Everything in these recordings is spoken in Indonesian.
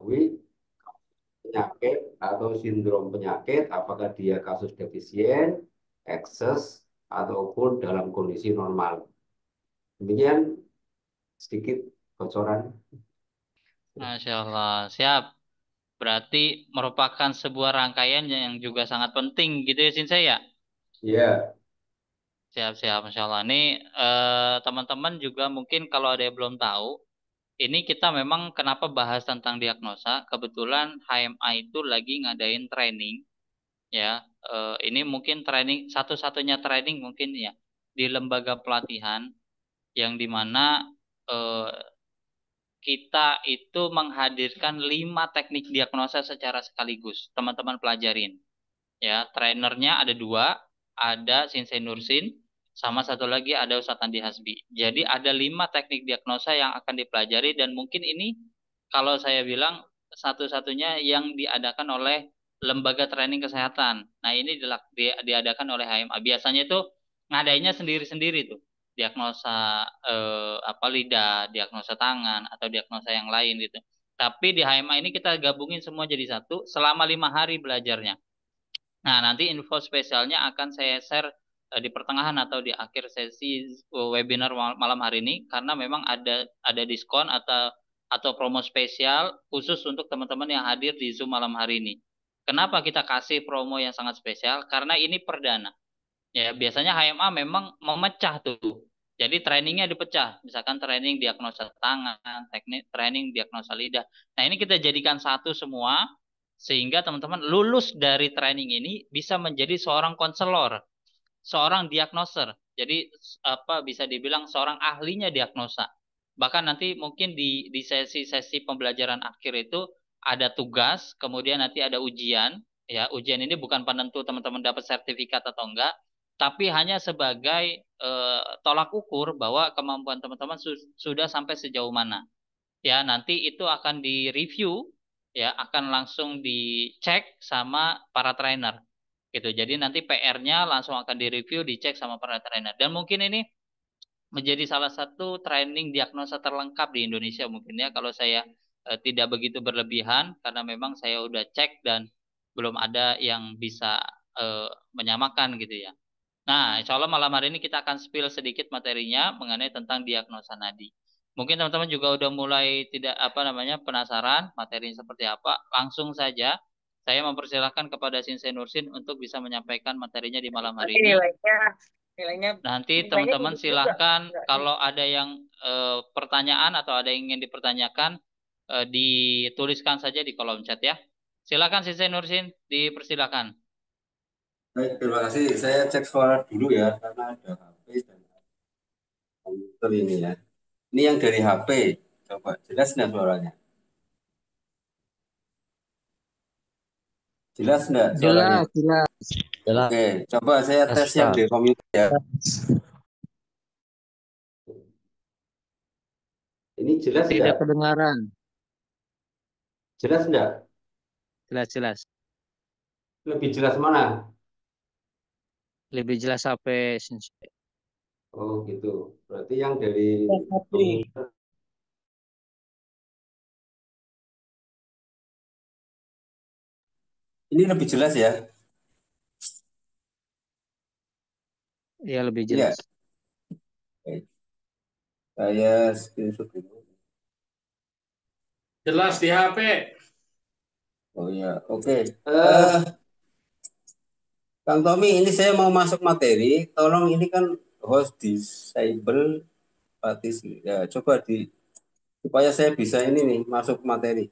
diketahui penyakit atau sindrom penyakit, apakah dia kasus defisien, ekses, ataupun dalam kondisi normal. Demikian sedikit bocoran. Masya Allah, siap. Berarti merupakan sebuah rangkaian yang juga sangat penting gitu ya Sin saya. Ya, Siap-siap, Masya Allah. Ini teman-teman juga mungkin kalau ada yang belum tahu, ini kita memang kenapa bahas tentang diagnosa. Kebetulan HMA itu lagi ngadain training, ya. Ini mungkin training satu-satunya training mungkin ya di lembaga pelatihan yang dimana eh, kita itu menghadirkan 5 teknik diagnosa secara sekaligus. Teman-teman pelajarin. Ya, trainernya ada 2, ada Sinsen Nursin, sama satu lagi ada Ustadz Andi Hasbi. Jadi ada 5 teknik diagnosa yang akan dipelajari dan mungkin ini kalau saya bilang satu-satunya yang diadakan oleh lembaga training kesehatan. Nah ini diadakan oleh HMA. Biasanya itu ngadainnya sendiri-sendiri tuh. Diagnosa apa lidah, diagnosa tangan atau diagnosa yang lain gitu. Tapi di HMA ini kita gabungin semua jadi satu selama 5 hari belajarnya. Nah, nanti info spesialnya akan saya share di pertengahan atau di akhir sesi webinar malam hari ini karena memang ada diskon atau promo spesial khusus untuk teman-teman yang hadir di Zoom malam hari ini. Kenapa kita kasih promo yang sangat spesial? Karena ini perdana. Ya, biasanya HMA memang memecah tuh. Jadi trainingnya dipecah. Misalkan training diagnosa tangan, teknik training diagnosa lidah. Nah, ini kita jadikan satu semua sehingga teman-teman lulus dari training ini bisa menjadi seorang konselor, seorang diagnoser. Jadi apa bisa dibilang seorang ahlinya diagnosa. Bahkan nanti mungkin di sesi-sesi pembelajaran akhir itu ada tugas, kemudian nanti ada ujian. Ya, ujian ini bukan penentu teman-teman dapat sertifikat atau enggak, tapi hanya sebagai tolak ukur bahwa kemampuan teman-teman sudah sampai sejauh mana. Ya, nanti itu akan direview, ya, akan langsung dicek sama para trainer. Gitu. Jadi nanti PR-nya langsung akan direview, dicek sama para trainer. Dan mungkin ini menjadi salah satu training diagnosa terlengkap di Indonesia mungkin ya kalau saya tidak begitu berlebihan karena memang saya udah cek dan belum ada yang bisa menyamakan gitu ya. Nah, insya Allah malam hari ini kita akan spill sedikit materinya mengenai tentang diagnosa nadi. Mungkin teman-teman juga udah mulai tidak apa namanya penasaran materinya seperti apa. Langsung saja saya mempersilahkan kepada Sinsen Nursin untuk bisa menyampaikan materinya di malam hari Nanti ini. nilainya Nanti nilainya teman-teman tinggi juga. silahkan Enggak sih? kalau ada yang pertanyaan atau ada yang ingin dipertanyakan dituliskan saja di kolom chat ya. Silakan Sinsen Nursin, dipersilakan. baik, terima kasih. Saya cek suara dulu ya, karena ada HP dan komputer ini ya. Ini yang dari HP. Coba jelas nggak suaranya? Jelas nggak suaranya? Jelas, jelas. Jelas, Oke, coba saya tes yang Ustaz. dari komputer ya. Ini jelas Tidak nggak? kedengaran. Jelas nggak? Jelas, jelas. Lebih jelas mana? Lebih jelas sampai sensei. Oh gitu. Berarti yang dari Tapi komputer ini lebih jelas ya? Ya, lebih Iya. jelas. Baik. Saya screenshot dulu. Jelas di HP. Oh ya, oke. Kang Tommy, ini saya mau masuk materi. Tolong ini kan host disable partisi. Ya, coba supaya saya bisa ini nih masuk materi.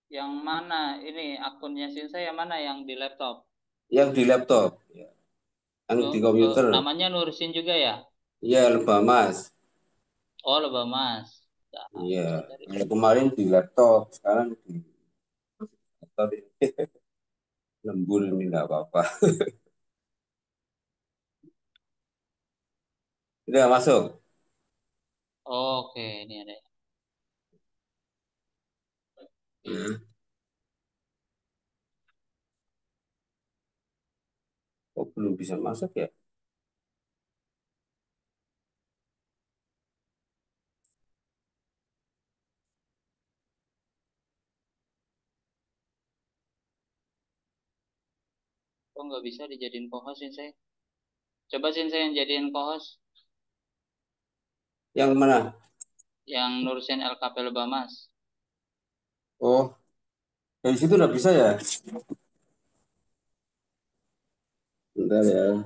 Yang mana ini akunnya Sinsa yang mana yang di laptop? Yang di laptop, ya. Yang di komputer. Namanya Nursin juga ya? Iya, lebah mas. Oh, Lebah Mas. Nah, Iya. saya cari Kalau dulu. kemarin di laptop, sekarang di laptop ini lembur ini nggak apa-apa. Udah masuk. Oke, ini ada. Ya. Kok belum bisa masuk ya? Kok nggak bisa dijadiin co-host Sensei? Coba Sensei yang jadiin co-host. Yang mana? Yang nurusin LKP Lebamas. Oh, dari situ udah bisa ya? Bentar ya.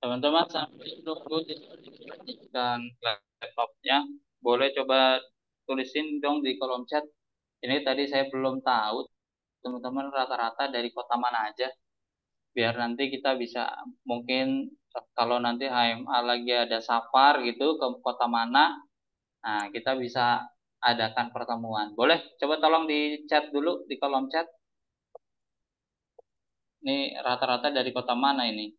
Teman-teman sambil nunggu dan laptopnya, boleh coba tulisin dong di kolom chat. Ini tadi saya belum tahu teman-teman rata-rata dari kota mana aja. Biar nanti kita bisa mungkin kalau nanti HMA lagi ada safar gitu ke kota mana, nah kita bisa adakan pertemuan. Boleh coba tolong di chat dulu di kolom chat. Ini rata-rata dari kota mana ini?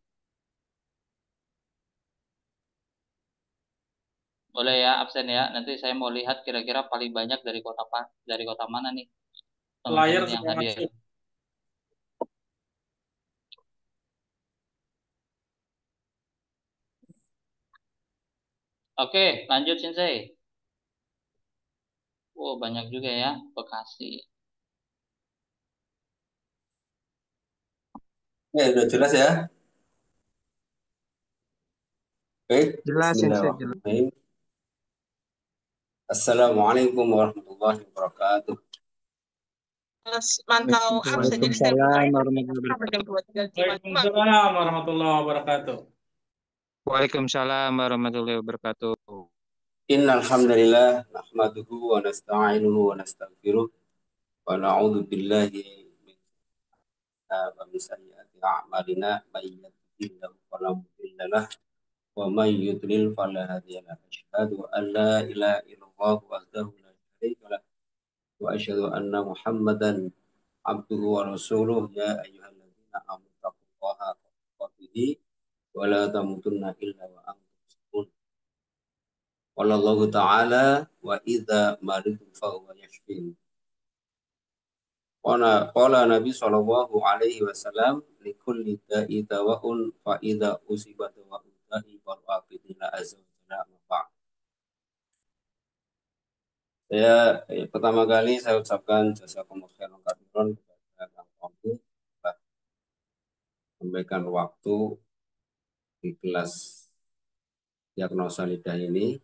Boleh ya absen ya. Nanti saya mau lihat kira-kira paling banyak dari kota mana nih Layar teman-teman yang sudah hadir. masuk. Oke, lanjut Sensei. Oh, banyak juga ya, Bekasi. Ya, udah jelas ya? Baik, Jelas Sensei, jelas. bismillahirrahmanirrahim. Assalamualaikum warahmatullahi wabarakatuh. Mantau absen, jadi saya Waalaikumsalam mulai warahmatullahi sampai jam 2 tinggal 5. Waalaikumsalam warahmatullahi wabarakatuh. Waalaikumsalam warahmatullahi wabarakatuh. Innal hamdalillah nahmaduhu wa nasta'inuhu wa nastaghfiruh wa na'udzu billahi min sayyiati a'malina may yahdihillahu fala mudilla lahu wa may yudlil fala hadiya lahu. Asyhadu an la ilaha illallah wahdahu la syarika lahu wa asyhadu anna Muhammadan abduhu wa rasuluh. Ya ayyuhalladzina amanu taqullaha haqqa tuqatih wa la tamutunna illa wa antum muslimun. Qala Allah Ta'ala wa idza maridu fa huwa yashfin. Qala Nabi sallallahu alaihi wasallam likulli da'i dawa'un fa idza usiba dawa'u da'i fa aqidina azza wa jalla mafa. Pertama kali saya ucapkan jazakumullah khairan katsiran kepada Kang Tommy telah memberikan waktu di kelas diagnosa lidah ini.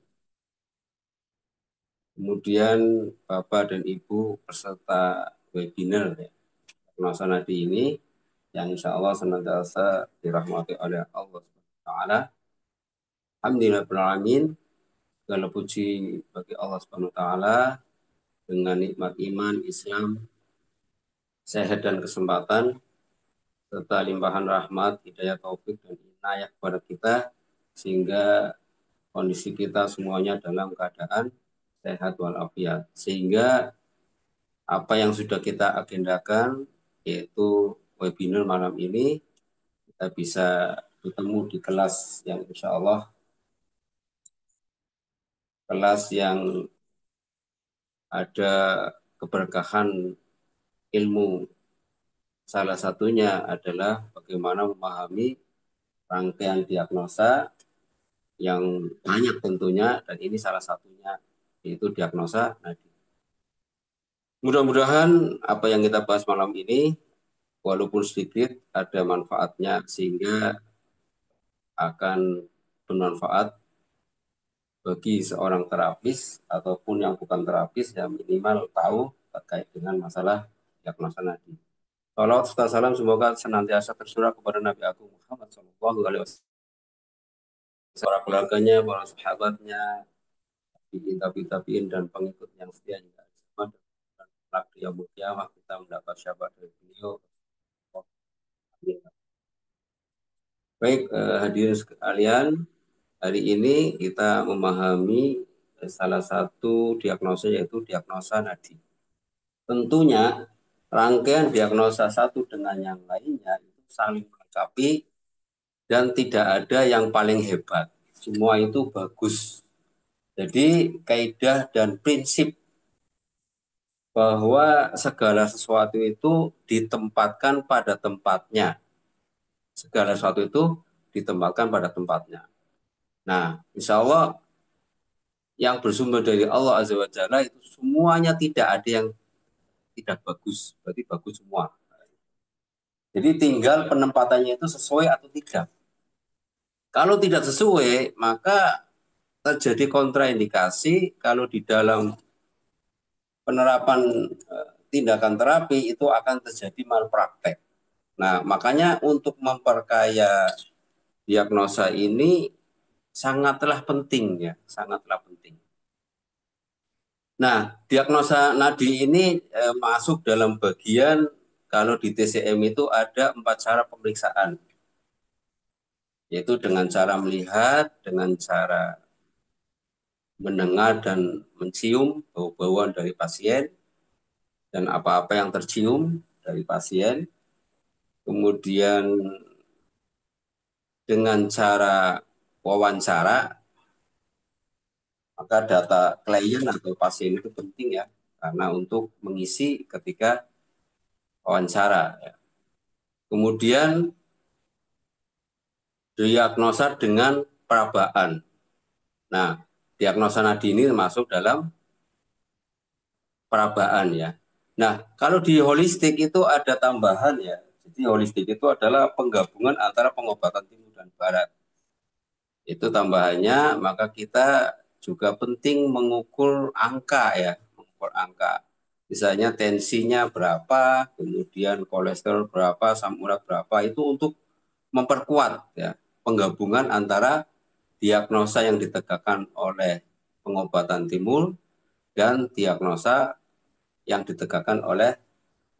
Kemudian Bapak dan Ibu peserta webinar diagnosa nadi ini yang insya Allah senantiasa dirahmati oleh Allah Subhanahu wa Ta'ala. Alhamdulillahirrahmanirrahim. Segala puji bagi Allah Subhanahu wa Ta'ala dengan nikmat iman, Islam, sehat dan kesempatan, serta limpahan rahmat, hidayah, taufik, dan inayah kepada kita, sehingga kondisi kita semuanya dalam keadaan sehat walafiat. Sehingga apa yang sudah kita agendakan, yaitu webinar malam ini, kita bisa bertemu di kelas yang insya Allah kelas yang ada keberkahan ilmu. Salah satunya adalah bagaimana memahami rangkaian diagnosa yang banyak tentunya, dan ini salah satunya yaitu diagnosa nadi. Mudah-mudahan apa yang kita bahas malam ini walaupun sedikit ada manfaatnya, sehingga akan bermanfaat bagi seorang terapis ataupun yang bukan terapis yang minimal tahu terkait dengan masalah diagnosa nadi. Salawat serta salam semoga senantiasa tercurah kepada Nabi Agung Muhammad SAW, para keluarganya, para sahabatnya, tabiin dan pengikut yang setia hingga akhir zaman, dan kelak di yaumul qiyamah kita mendapat syafaat dari beliau. Baik, hadirin sekalian, hari ini kita memahami salah satu diagnosa, yaitu diagnosa nadi. Tentunya rangkaian diagnosa satu dengan yang lainnya itu saling melengkapi dan tidak ada yang paling hebat. Semua itu bagus. Jadi kaidah dan prinsip bahwa segala sesuatu itu ditempatkan pada tempatnya. segala sesuatu itu ditempatkan pada tempatnya. Nah, insya Allah yang bersumber dari Allah Azza wa Jalla itu semuanya tidak ada yang tidak bagus, berarti bagus semua. Jadi tinggal penempatannya itu sesuai atau tidak. Kalau tidak sesuai, maka terjadi kontraindikasi kalau di dalam penerapan tindakan terapi itu akan terjadi malpraktek. Nah, makanya untuk memperkaya diagnosa ini sangatlah penting ya, sangatlah penting. Nah, diagnosa nadi ini masuk dalam bagian kalau di TCM itu ada 4 cara pemeriksaan, yaitu dengan cara melihat, dengan cara mendengar dan mencium bau-bauan dari pasien dan apa-apa yang tercium dari pasien, kemudian dengan cara wawancara. Maka data klien atau pasien itu penting ya, karena untuk mengisi ketika wawancara. Ya. Kemudian diagnosa dengan perabaan. Nah, diagnosa nadi ini masuk dalam perabaan ya. Nah, kalau di holistik itu ada tambahan ya. Jadi holistik itu adalah penggabungan antara pengobatan timur dan barat. Itu tambahannya, maka kita juga penting mengukur angka ya, mengukur angka. Misalnya tensinya berapa, kemudian kolesterol berapa, asam urat berapa, itu untuk memperkuat ya penggabungan antara diagnosa yang ditegakkan oleh pengobatan timur dan diagnosa yang ditegakkan oleh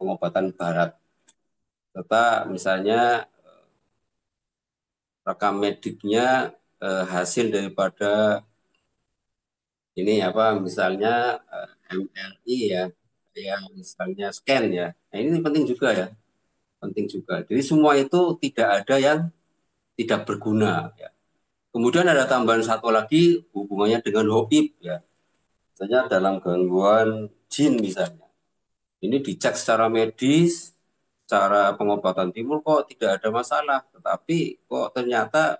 pengobatan barat. Serta misalnya rekam mediknya hasil daripada ini apa misalnya MRI ya, yang misalnya scan ya. Nah, ini penting juga ya, penting juga. Jadi semua itu tidak ada yang tidak berguna ya. Kemudian ada tambahan satu lagi hubungannya dengan hoib ya. Misalnya dalam gangguan jin misalnya. Ini dicek secara medis, secara pengobatan timur kok tidak ada masalah, tetapi kok ternyata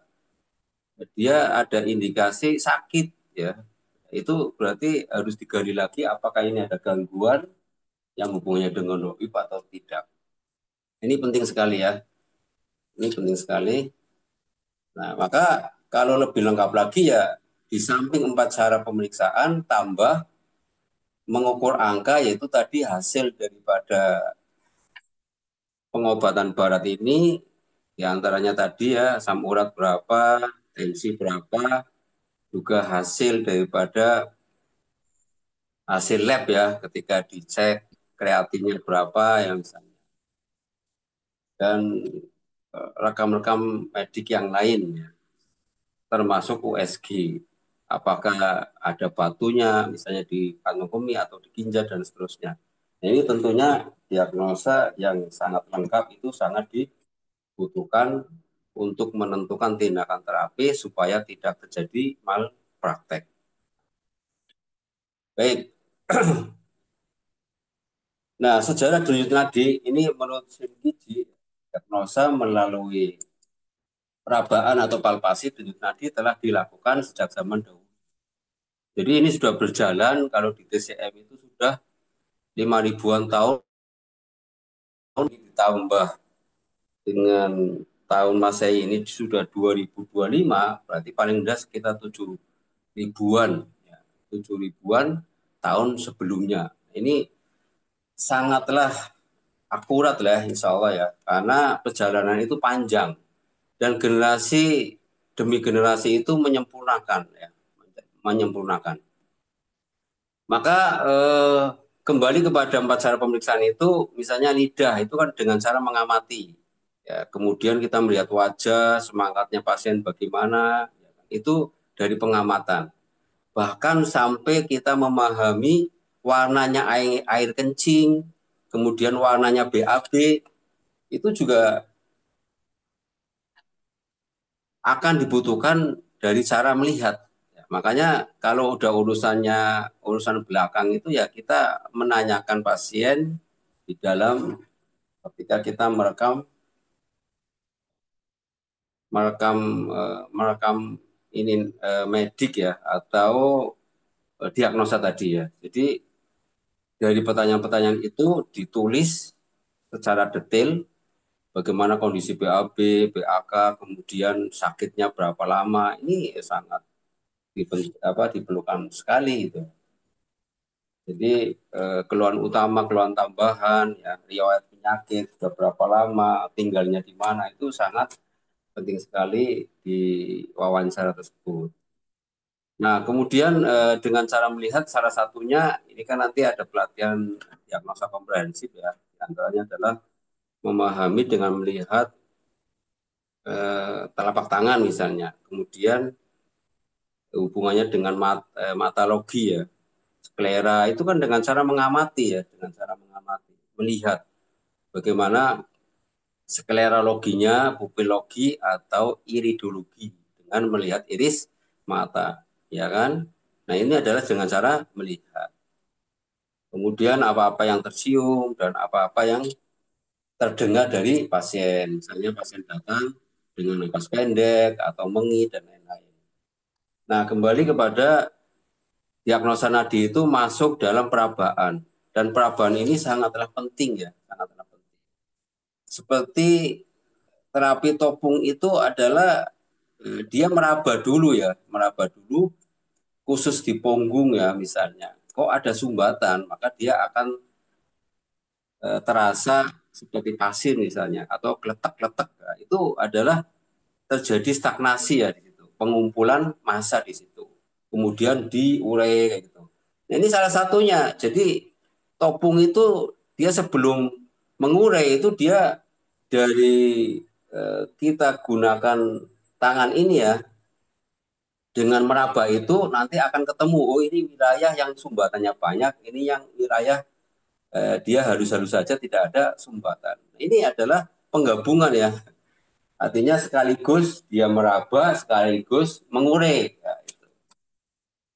dia ada indikasi sakit ya. Itu berarti harus digali lagi apakah ini ada gangguan yang hubungannya dengan hoib atau tidak. Ini penting sekali ya. Ini penting sekali. Nah, maka kalau lebih lengkap lagi ya di samping 4 cara pemeriksaan tambah mengukur angka yaitu tadi hasil daripada pengobatan barat ini diantaranya tadi ya asam urat berapa, tensi berapa, juga hasil daripada hasil lab ya ketika dicek kreatinnya berapa ya misalnya. Dan rekam-rekam medik yang lainnya termasuk USG. Apakah ada batunya misalnya di kantong kemih atau di ginjal dan seterusnya. Nah, ini tentunya diagnosa yang sangat lengkap itu sangat dibutuhkan untuk menentukan tindakan terapi supaya tidak terjadi malpraktek. Baik. Nah, sejarah denyut nadi ini menurut Shinkichi, diagnosa melalui perabaan atau palpasi denyut nadi telah dilakukan sejak zaman dahulu. Jadi ini sudah berjalan, kalau di TCM itu sudah 5.000-an tahun, ditambah dengan tahun Masehi ini sudah 2025, berarti paling rendah sekitar 7.000-an, ya, 7.000-an tahun sebelumnya. Ini sangatlah akurat lah insya Allah ya, karena perjalanan itu panjang dan generasi demi generasi itu menyempurnakan ya, menyempurnakan. Maka kembali kepada 4 cara pemeriksaan itu, misalnya lidah itu kan dengan cara mengamati. Ya, kemudian kita melihat wajah, semangatnya pasien bagaimana, itu dari pengamatan. Bahkan sampai kita memahami warnanya air kencing, kemudian warnanya BAB, itu juga akan dibutuhkan dari cara melihat. Makanya kalau udah urusan belakang itu ya kita menanyakan pasien di dalam ketika kita merekam merekam ini medik ya atau diagnosa tadi ya. Jadi dari pertanyaan-pertanyaan itu ditulis secara detail bagaimana kondisi BAB, BAK, kemudian sakitnya berapa lama. Ini sangat diperlukan sekali itu. Jadi keluhan utama, keluhan tambahan, ya, riwayat penyakit, sudah berapa lama, tinggalnya di mana, itu sangat penting sekali di wawancara tersebut. Nah, kemudian dengan cara melihat salah satunya, ini kan nanti ada pelatihan diagnosa komprehensif ya, di antaranya adalah memahami dengan melihat telapak tangan misalnya, kemudian hubungannya dengan matalogi ya, sklera itu kan dengan cara mengamati ya, dengan cara mengamati, melihat bagaimana skleraloginya, pupilogi atau iridologi dengan melihat iris mata, ya kan? Nah ini adalah dengan cara melihat. Kemudian apa-apa yang tercium dan apa-apa yang terdengar dari pasien, misalnya pasien datang dengan napas pendek atau mengih dan lain-lain. Nah kembali kepada diagnosa nadi itu masuk dalam perabaan dan perabaan ini sangatlah penting ya, sangatlah penting. Seperti terapi topung itu adalah dia meraba dulu ya, meraba dulu khusus di punggung ya misalnya. Kok ada sumbatan, maka dia akan terasa seperti pasir misalnya atau kletek-kletek. Nah, itu adalah terjadi stagnasi ya di situ, pengumpulan massa di situ. Kemudian diurai kayak gitu. Nah, ini salah satunya. Jadi topung itu dia sebelum mengurai itu dia dari kita gunakan tangan ini ya, dengan meraba itu nanti akan ketemu, oh ini wilayah yang sumbatannya banyak, ini yang wilayah dia halus-halus saja tidak ada sumbatan. Ini adalah penggabungan ya, artinya sekaligus dia meraba, sekaligus mengurai. Ya, itu.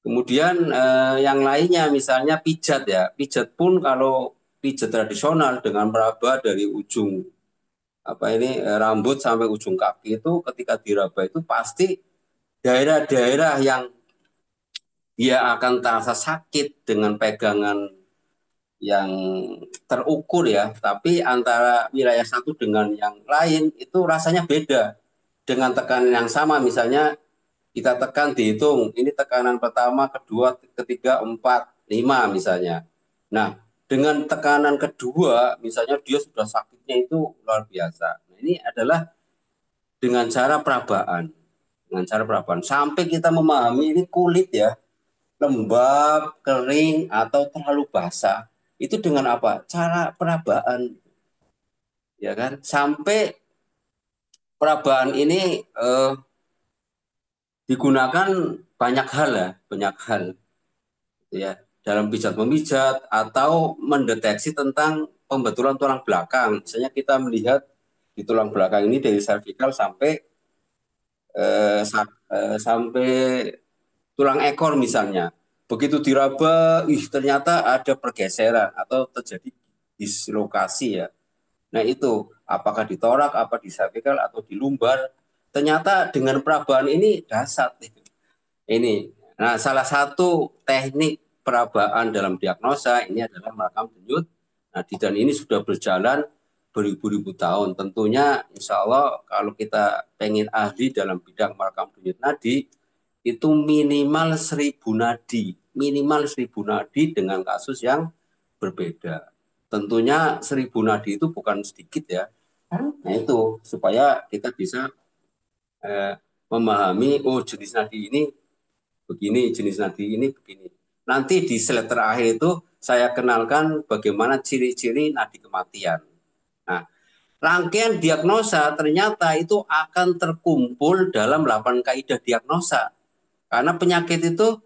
Kemudian yang lainnya misalnya pijat ya, pijat pun kalau pijat tradisional dengan meraba dari ujung rambut sampai ujung kaki itu ketika diraba itu pasti daerah-daerah yang dia akan terasa sakit dengan pegangan yang terukur ya, tapi antara wilayah satu dengan yang lain itu rasanya beda. Dengan tekanan yang sama, misalnya kita tekan dihitung, ini tekanan pertama, kedua, ketiga, empat, lima misalnya. Nah, dengan tekanan kedua, misalnya dia sudah sakitnya itu luar biasa. Nah, ini adalah dengan cara perabaan. Dengan cara perabaan. Sampai kita memahami ini kulit ya, lembab, kering, atau terlalu basah. Itu dengan apa? Cara perabaan. Ya kan? Sampai perabaan ini digunakan banyak hal ya, banyak hal. Ya, dalam pijat memijat atau mendeteksi tentang pembetulan tulang belakang. Misalnya kita melihat di tulang belakang ini dari cervical sampai tulang ekor misalnya. Begitu diraba, ternyata ada pergeseran atau terjadi dislokasi ya. Nah itu, apakah di torak, apa di cervical atau di lumbar. Ternyata dengan perabaan ini dahsyat. Ini. Nah, salah satu teknik perabaan dalam diagnosa ini adalah merekam denyut nadi dan ini sudah berjalan beribu-ribu tahun. Tentunya insya Allah kalau kita pengen ahli dalam bidang merekam denyut nadi itu minimal 1.000 nadi, minimal 1.000 nadi dengan kasus yang berbeda. Tentunya 1.000 nadi itu bukan sedikit ya. Nah itu supaya kita bisa memahami oh jenis nadi ini begini, jenis nadi ini begini. Nanti di slide terakhir itu saya kenalkan bagaimana ciri-ciri nadi kematian. Nah, rangkaian diagnosa ternyata itu akan terkumpul dalam 8 kaidah diagnosa. Karena penyakit itu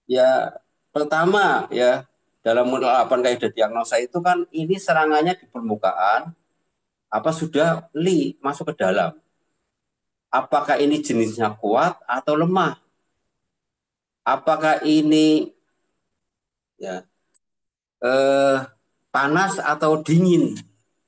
ya pertama ya dalam 8 kaidah diagnosa itu kan ini serangannya di permukaan apa sudah masuk ke dalam. Apakah ini jenisnya kuat atau lemah? Apakah ini ya panas atau dingin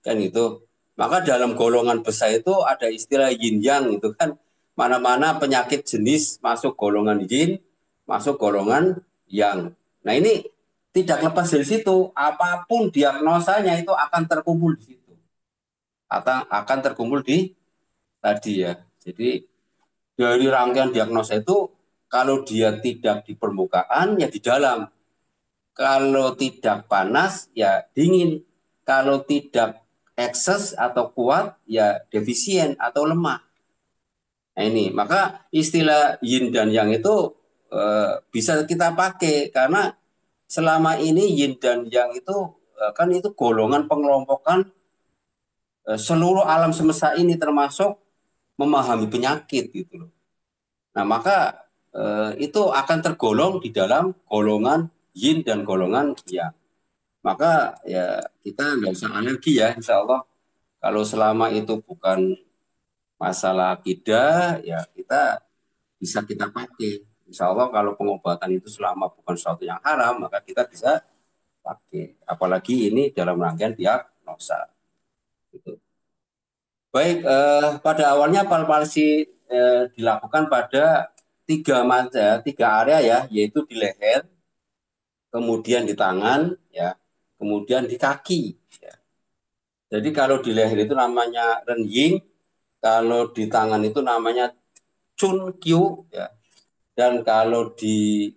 kan itu. Maka dalam golongan besar itu ada istilah yin yang itu kan, mana-mana penyakit jenis masuk golongan yin, masuk golongan yang. Nah ini tidak lepas dari situ, apapun diagnosanya itu akan terkumpul di situ, akan terkumpul di tadi ya. Jadi dari rangkaian diagnosa itu, kalau dia tidak di permukaan ya di dalam, kalau tidak panas ya dingin, kalau tidak ekses atau kuat ya defisien atau lemah. Nah ini maka istilah yin dan yang itu bisa kita pakai, karena selama ini yin dan yang itu kan itu golongan pengelompokan seluruh alam semesta ini, termasuk memahami penyakit gitu loh. Nah maka itu akan tergolong di dalam golongan yin dan golongan yang. Maka ya kita nggak usah alergi ya, insya Allah. Kalau selama itu bukan masalah akidah, ya kita bisa kita pakai. Insya Allah kalau pengobatan itu selama bukan sesuatu yang haram, maka kita bisa pakai. Apalagi ini dalam rangkaian diagnosa. Gitu. Baik, pada awalnya palpasi dilakukan pada tiga area ya, yaitu di leher, kemudian di tangan, ya, kemudian di kaki. Ya. Jadi kalau di leher itu namanya Ren Ying, kalau di tangan itu namanya Chun Kyu, ya. Dan kalau di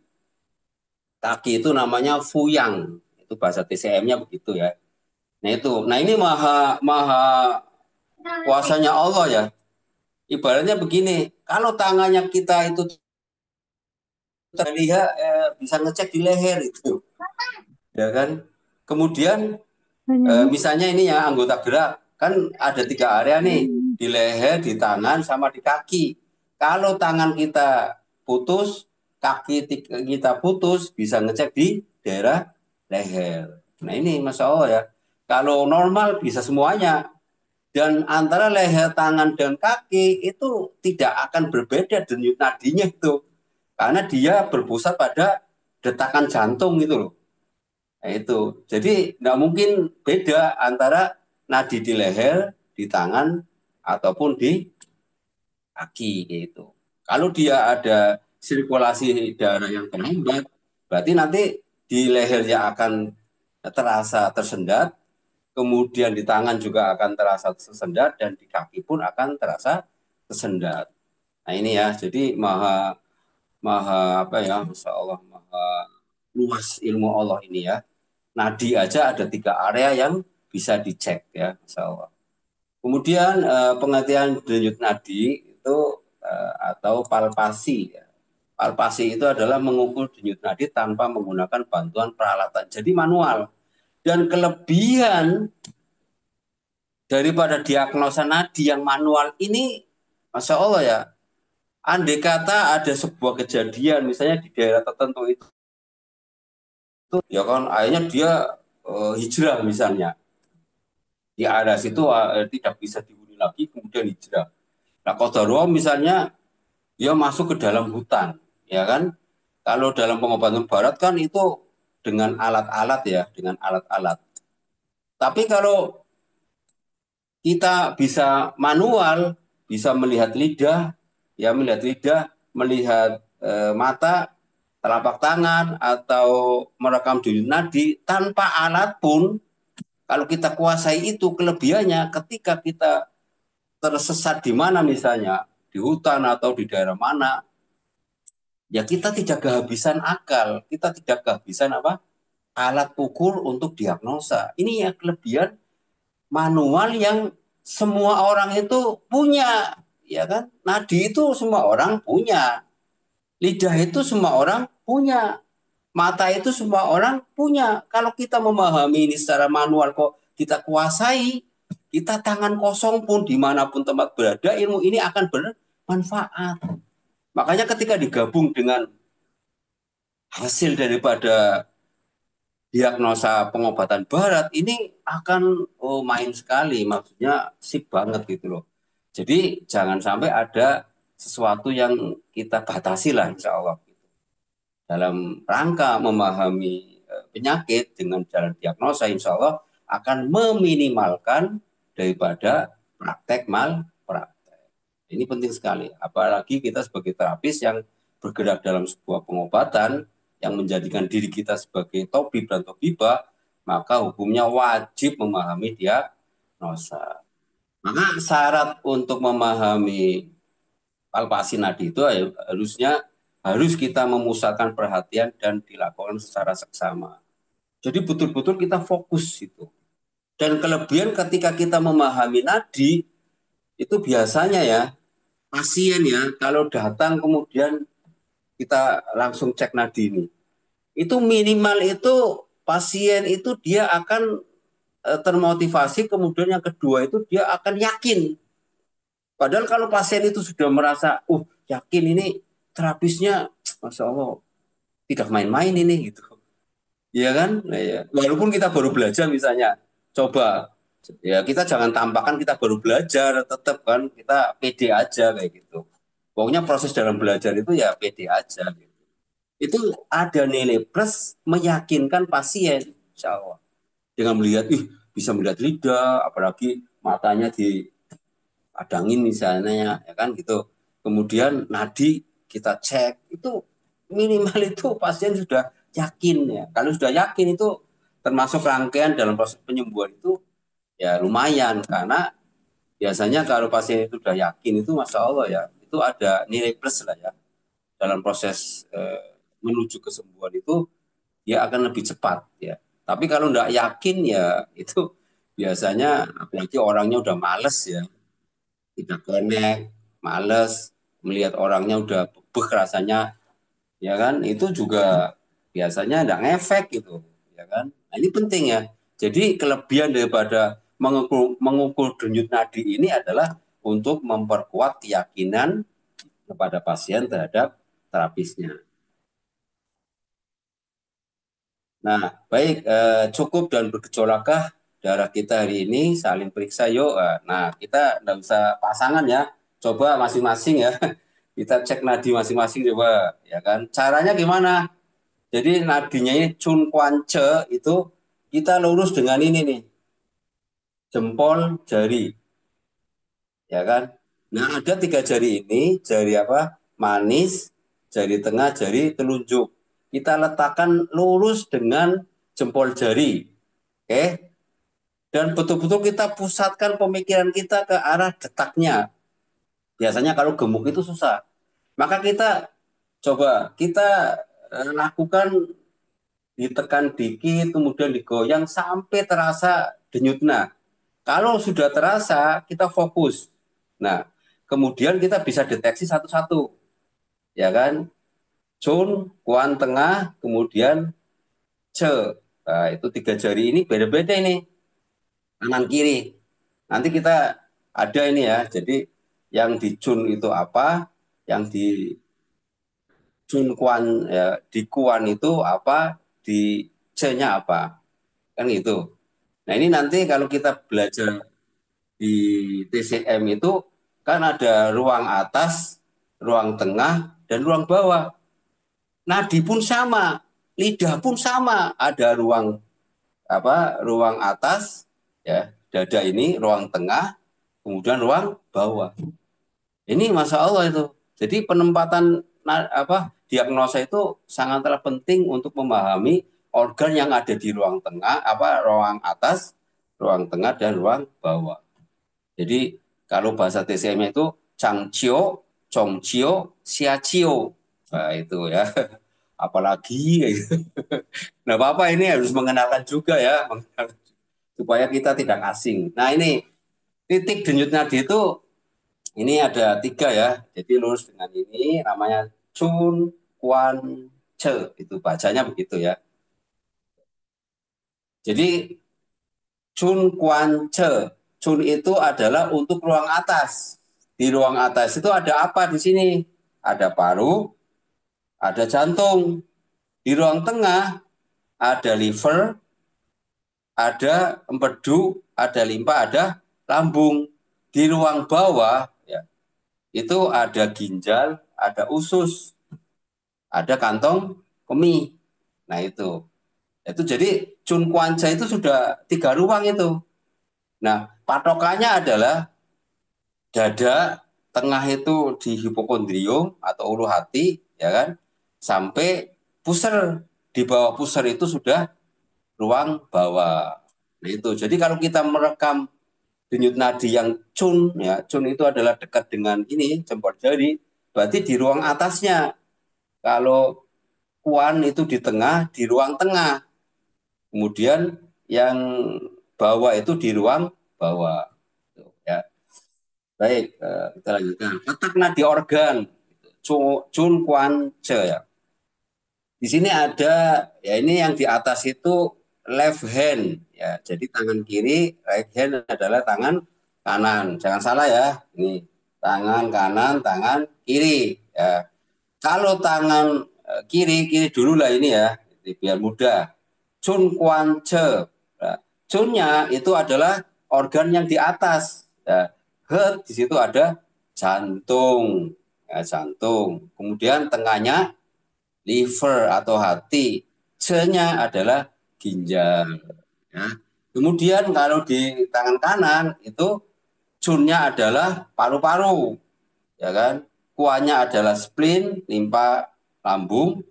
kaki itu namanya Fuyang. Itu bahasa TCM-nya begitu ya. Nah itu, nah ini maha kuasanya Allah ya. Ibaratnya begini, kalau tangannya kita itu terlihat bisa ngecek di leher itu, ya kan. Kemudian misalnya ini ya anggota gerak, kan ada tiga area nih, di leher, di tangan, sama di kaki. Kalau tangan kita putus, kaki kita putus, bisa ngecek di daerah leher. Nah ini Masya Allah ya. Kalau normal bisa semuanya. Dan antara leher, tangan, dan kaki itu tidak akan berbeda denyut nadinya itu. Karena dia berpusat pada detakan jantung gitu loh. Nah, itu. Jadi nggak mungkin beda antara nadi di leher, di tangan, ataupun di kaki gitu. Kalau dia ada sirkulasi darah yang terhambat, berarti nanti di lehernya akan terasa tersendat, kemudian di tangan juga akan terasa tersendat, dan di kaki pun akan terasa tersendat. Nah ini ya, jadi maha apa ya, Masya Allah, maha luas ilmu Allah ini ya. Nadi aja ada tiga area yang bisa dicek ya, Masya Allah. Kemudian pengertian denyut nadi itu atau palpasi. Ya. Palpasi itu adalah mengukur denyut nadi tanpa menggunakan bantuan peralatan. Jadi manual. Dan kelebihan daripada diagnosa nadi yang manual ini, Masya Allah ya, andai kata ada sebuah kejadian, misalnya di daerah tertentu itu ya kan, akhirnya dia hijrah misalnya. Di area situ tidak bisa dihuni lagi, kemudian hijrah. Nah, qadarullah misalnya dia masuk ke dalam hutan, ya kan? Kalau dalam pengobatan barat kan itu dengan alat-alat ya, dengan alat-alat. Tapi kalau kita bisa manual, bisa melihat lidah, ya melihat mata, telapak tangan, atau merekam denyut nadi tanpa alat pun, kalau kita kuasai itu, kelebihannya ketika kita tersesat di mana misalnya, di hutan atau di daerah mana, ya kita tidak kehabisan akal, kita tidak kehabisan apa? Alat ukur untuk diagnosa. Ini ya kelebihan manual yang semua orang itu punya, ya kan? Nadi itu semua orang punya. Lidah itu semua orang punya. Mata itu semua orang punya. Kalau kita memahami ini secara manual kok kita kuasai, kita tangan kosong pun dimanapun tempat berada, ilmu ini akan bermanfaat. Makanya ketika digabung dengan hasil daripada diagnosa pengobatan barat, ini akan main sekali, maksudnya sip banget gitu loh. Jadi jangan sampai ada sesuatu yang kita batasi lah insya Allah. Dalam rangka memahami penyakit dengan jalan diagnosa, insya Allah akan meminimalkan daripada praktek malpraktek. Ini penting sekali. Apalagi kita sebagai terapis yang bergerak dalam sebuah pengobatan yang menjadikan diri kita sebagai tabib dan tabibah, maka hukumnya wajib memahami diagnosa. Maka syarat untuk memahami palpasi nadi itu harus kita memusatkan perhatian dan dilakukan secara seksama. Jadi betul-betul kita fokus itu. Dan kelebihan ketika kita memahami nadi itu biasanya ya pasien ya kalau datang kemudian kita langsung cek nadi ini, itu minimal itu pasien itu dia akan termotivasi, kemudian yang kedua itu dia akan yakin. Padahal kalau pasien itu sudah merasa, yakin ini terapisnya, Masya Allah, tidak main-main ini gitu. Iya kan? Nah, ya. Walaupun kita baru belajar misalnya, coba ya kita jangan tampakkan kita baru belajar, tetap kan kita pede aja kayak gitu. Pokoknya proses dalam belajar itu ya pede aja. Gitu. Itu ada nilai plus meyakinkan pasien, Insya Allah. Dengan melihat, bisa melihat lidah, apalagi matanya dipadangin misalnya, ya kan gitu. Kemudian nadi kita cek, itu minimal itu pasien sudah yakin ya. Kalau sudah yakin itu termasuk rangkaian dalam proses penyembuhan itu ya lumayan, karena biasanya kalau pasien itu sudah yakin itu Masya Allah ya, itu ada nilai plus lah ya. Dalam proses menuju kesembuhan itu dia akan lebih cepat ya. Tapi kalau tidak yakin ya itu biasanya apalagi orangnya udah males ya, tidak connect, males, melihat orangnya udah bebek rasanya, ya kan, itu juga biasanya tidak ngefek gitu, ya kan. Nah, ini penting ya. Jadi kelebihan daripada mengukur denyut nadi ini adalah untuk memperkuat keyakinan kepada pasien terhadap terapisnya. Nah, baik, cukup dan bergejolakkah darah kita hari ini? Saling periksa yuk. Nah, kita tidak usah pasangan ya. Coba masing-masing ya. Kita cek nadi masing-masing coba, ya kan. Caranya gimana? Jadi nadinya ini Chun Kwan Che itu kita lurus dengan ini nih. Jempol jari. Ya kan? Nah, ada 3 jari ini, jari apa? Manis, jari tengah, jari telunjuk. Kita letakkan lurus dengan jempol jari. Oke? Dan betul-betul kita pusatkan pemikiran kita ke arah detaknya. Biasanya kalau gemuk itu susah. Maka kita lakukan ditekan dikit, kemudian digoyang sampai terasa denyutnya. Kalau sudah terasa, kita fokus. Nah, kemudian kita bisa deteksi satu-satu. Ya kan? Chun, Kwan tengah, kemudian Ce. Nah, itu 3 jari ini beda-beda ini. Kanan kiri. Nanti kita ada ini ya. Jadi yang di Chun itu apa? Yang di Chun Kwan ya, di Kwan itu apa? Di Ce-nya apa? Kan gitu. Nah, ini nanti kalau kita belajar di TCM itu kan ada ruang atas, ruang tengah, dan ruang bawah. Nadi pun sama, lidah pun sama, ada ruang atas ya, dada ini, ruang tengah, kemudian ruang bawah. Ini Masya Allah itu. Jadi penempatan diagnosa itu sangatlah penting untuk memahami organ yang ada di ruang tengah, ruang atas, ruang tengah, dan ruang bawah. Jadi kalau bahasa TCM itu Changcio, Chongcio, Xiacio. Nah itu ya. Apalagi nah Bapak ini harus mengenalkan juga ya, supaya kita tidak asing. Nah ini titik denyut nadi itu ini ada 3 ya. Jadi lurus dengan ini namanya Chun Kwan Che, itu bacanya begitu ya. Jadi Chun Kwan Che, Chun itu adalah untuk ruang atas. Di ruang atas itu ada apa di sini? Ada paru, ada jantung. Di ruang tengah ada liver, ada empedu, ada limpa, ada lambung. Di ruang bawah ya, itu ada ginjal, ada usus, ada kantong kemih. Nah itu jadi Chun Kwan Che itu sudah 3 ruang itu. Nah patokannya adalah dada, tengah itu di hipokondrium atau ulu hati, ya kan, sampai pusar. Di bawah pusar itu sudah ruang bawah. Nah itu, jadi kalau kita merekam denyut nadi yang cun, ya cun itu adalah dekat dengan ini jempol jari, berarti di ruang atasnya. Kalau kuan itu di tengah, di ruang tengah. Kemudian yang bawah itu di ruang bawah. Ya. Baik, kita lanjutkan. Letak nadi organ, cun kuan ce ya. Di sini ada, ya ini yang di atas itu left hand, ya. Jadi tangan kiri, right hand adalah tangan kanan. Jangan salah ya, ini tangan kanan, tangan kiri. Ya. Kalau tangan kiri, kiri dulu lah ini ya, biar mudah. Chun Kwan Che. Nah, Chunnya itu adalah organ yang di atas. Ya. He di situ ada jantung, ya, jantung. Kemudian tengahnya liver atau hati. Ce-nya adalah ginjal. Ya. Kemudian kalau di tangan kanan itu chunnya adalah paru-paru, ya kan? Kuahnya adalah spleen, limpa lambung.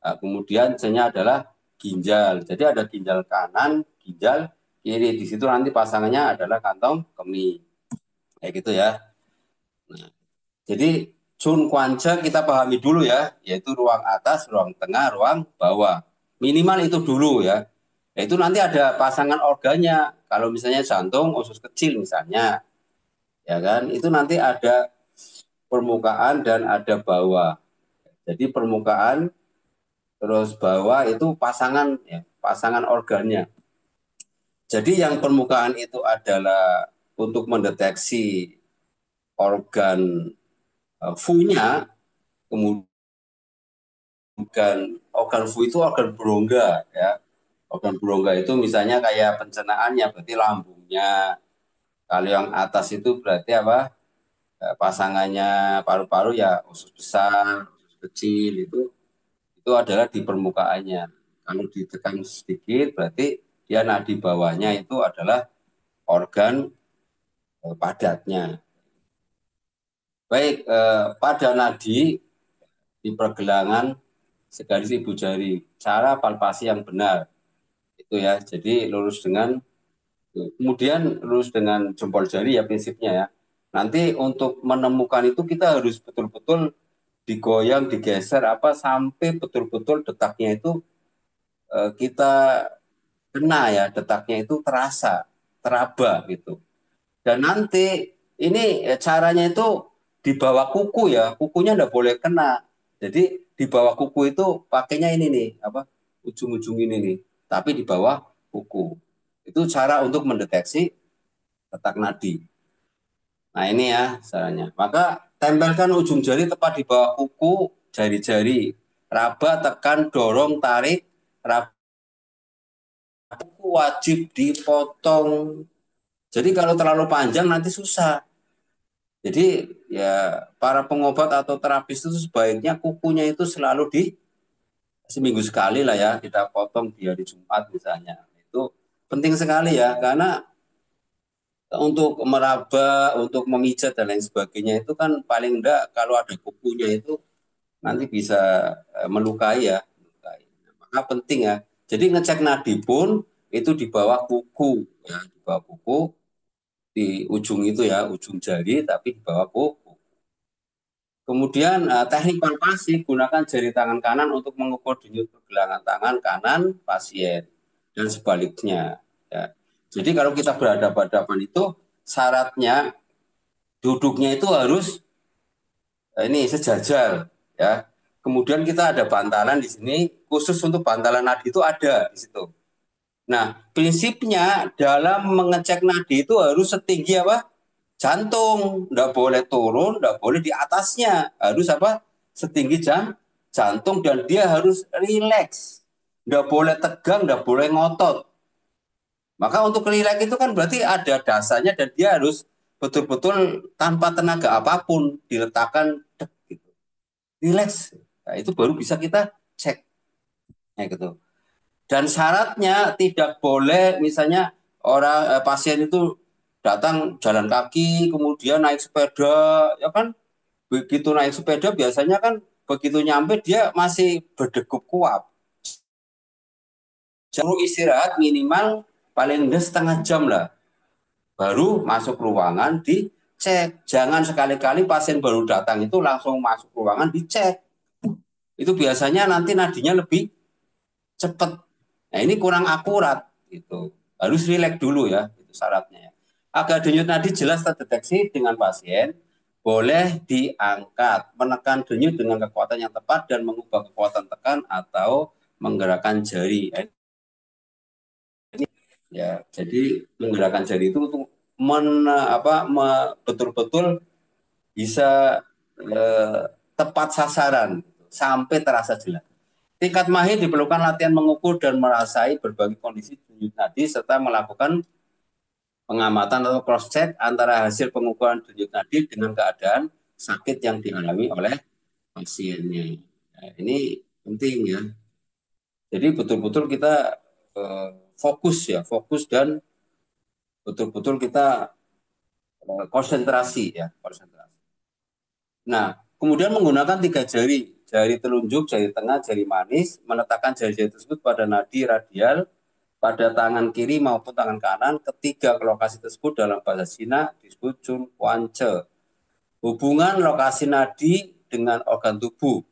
Nah, kemudian C-nya adalah ginjal. Jadi ada ginjal kanan, ginjal kiri. Di situ nanti pasangannya adalah kantong kemih. Kayak gitu ya. Nah, jadi Chun Kwanche kita pahami dulu ya, yaitu ruang atas, ruang tengah, ruang bawah. Minimal itu dulu ya. Nah, itu nanti ada pasangan organnya. Kalau misalnya jantung, usus kecil misalnya, ya kan, itu nanti ada permukaan dan ada bawah. Jadi permukaan terus bawah itu pasangan ya, pasangan organnya. Jadi yang permukaan itu adalah untuk mendeteksi organ fu-nya, kemudian organ fu itu organ berongga ya. Organ berongga itu misalnya kayak pencernaannya berarti lambungnya. Kalau yang atas itu berarti apa? Pasangannya paru-paru ya usus besar, usus kecil itu adalah di permukaannya. Kalau ditekan sedikit berarti dia nadi bawahnya itu adalah organ padatnya. Baik, pada nadi di pergelangan segaris ibu jari, cara palpasi yang benar itu ya. Jadi lurus dengan, kemudian lurus dengan jempol jari ya prinsipnya ya. Nanti untuk menemukan itu kita harus betul-betul digoyang, digeser apa sampai betul-betul detaknya itu kita kena ya, detaknya itu terasa, teraba gitu. Dan nanti ini caranya itu di bawah kuku ya, kukunya enggak boleh kena. Jadi di bawah kuku itu pakainya ini nih, apa ujung-ujung ini nih, tapi di bawah kuku. Itu cara untuk mendeteksi detak nadi. Nah ini ya caranya. Maka tempelkan ujung jari tepat di bawah kuku, jari-jari. Raba, tekan, dorong, tarik. Raba kuku wajib dipotong. Jadi kalau terlalu panjang nanti susah. Jadi ya para pengobat atau terapis itu sebaiknya kukunya itu selalu di seminggu sekali lah ya kita potong di hari Jumat misalnya. Itu penting sekali ya karena untuk meraba, untuk memijat dan lain sebagainya itu kan paling enggak kalau ada kukunya itu nanti bisa melukai ya. Melukai. Maka penting ya. Jadi ngecek nadi pun itu di bawah kuku ya, di bawah kuku di ujung itu ya, ujung jari tapi di bawah kuku. Kemudian teknik palpasi, gunakan jari tangan kanan untuk mengukur denyut pergelangan tangan kanan pasien dan sebaliknya. Ya. Jadi kalau kita berhadapan-hadapan itu syaratnya duduknya itu harus ini sejajar ya. Kemudian kita ada bantalan di sini khusus untuk bantalan nadi itu ada di situ. Nah, prinsipnya dalam mengecek nadi itu harus setinggi apa? Jantung, enggak boleh turun, enggak boleh di atasnya, harus apa? Setinggi jantung dan dia harus rileks, enggak boleh tegang, enggak boleh ngotot. Maka untuk rileks itu kan berarti ada dasarnya dan dia harus betul-betul tanpa tenaga apapun diletakkan gitu. Rileks. Nah, itu baru bisa kita cek. Nah, gitu. Dan syaratnya tidak boleh misalnya orang pasien itu datang jalan kaki, kemudian naik sepeda, ya kan? Begitu naik sepeda biasanya kan begitu nyampe dia masih berdegup kuat. Perlu istirahat minimal paling enggak setengah jam lah. Baru masuk ruangan dicek. Jangan sekali-kali pasien baru datang itu langsung masuk ruangan dicek. Itu biasanya nanti nadinya lebih cepat. Nah ini kurang akurat gitu. Harus rileks dulu ya, itu syaratnya. Agar denyut nadi jelas terdeteksi dengan pasien, boleh diangkat, menekan denyut dengan kekuatan yang tepat dan mengubah kekuatan tekan atau menggerakkan jari. Ya, jadi menggerakkan jari itu untuk betul-betul bisa tepat sasaran sampai terasa jelas. Tingkat mahir diperlukan latihan mengukur dan merasai berbagai kondisi denyut nadi serta melakukan pengamatan atau cross check antara hasil pengukuran denyut nadi dengan keadaan sakit yang dialami oleh pasiennya. Nah, ini penting ya. Jadi betul-betul kita fokus dan betul-betul kita konsentrasi ya, konsentrasi. Nah, kemudian menggunakan 3 jari, jari telunjuk, jari tengah, jari manis, meletakkan jari-jari tersebut pada nadi radial pada tangan kiri maupun tangan kanan ketiga ke lokasi tersebut dalam bahasa Cina disebut Chun Quan Che. Hubungan lokasi nadi dengan organ tubuh.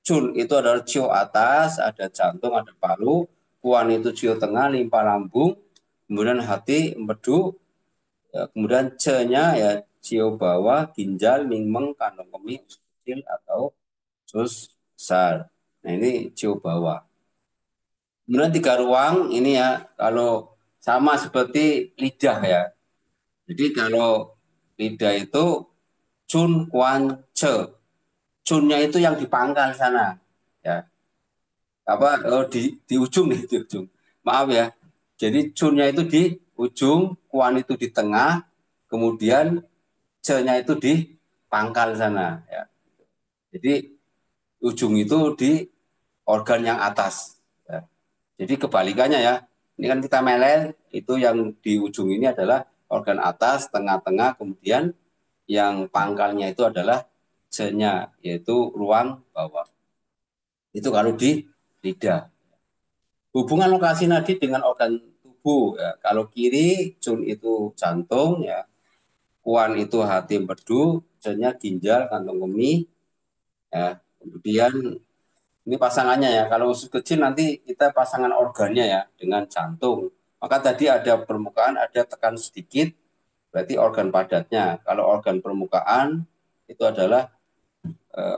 Chun itu adalah cio atas, ada jantung, ada paru. Quan itu cio tengah, limpa lambung, kemudian hati, empedu, ya, kemudian ce-nya ya cio bawah, ginjal, mingmeng, kantong kemih, usus kecil atau usus besar. Nah ini cio bawah. Kemudian 3 ruang ini ya kalau sama seperti lidah ya. Jadi kalau lidah itu Chun Quan Che. Chunnya itu yang di pangkal sana ya. Di ujung nih, di ujung. Maaf ya. Jadi Chunnya itu di ujung, Quan itu di tengah, kemudian Ce-nya itu di pangkal sana ya. Jadi ujung itu di organ yang atas ya. Jadi kebalikannya ya. Ini kan kita melet, itu yang di ujung ini adalah organ atas, tengah-tengah, kemudian yang pangkalnya itu adalah Ce-nya, yaitu ruang bawah. Itu kalau di lidah. Hubungan lokasi nadi dengan organ tubuh ya. Kalau kiri Chun itu jantung ya, Quan itu hati empedu, Ce-nya ginjal, kantong kemih ya. Kemudian ini pasangannya ya. Kalau usus kecil nanti kita pasangan organnya ya dengan jantung. Maka tadi ada permukaan, ada tekan sedikit, berarti organ padatnya. Kalau organ permukaan itu adalah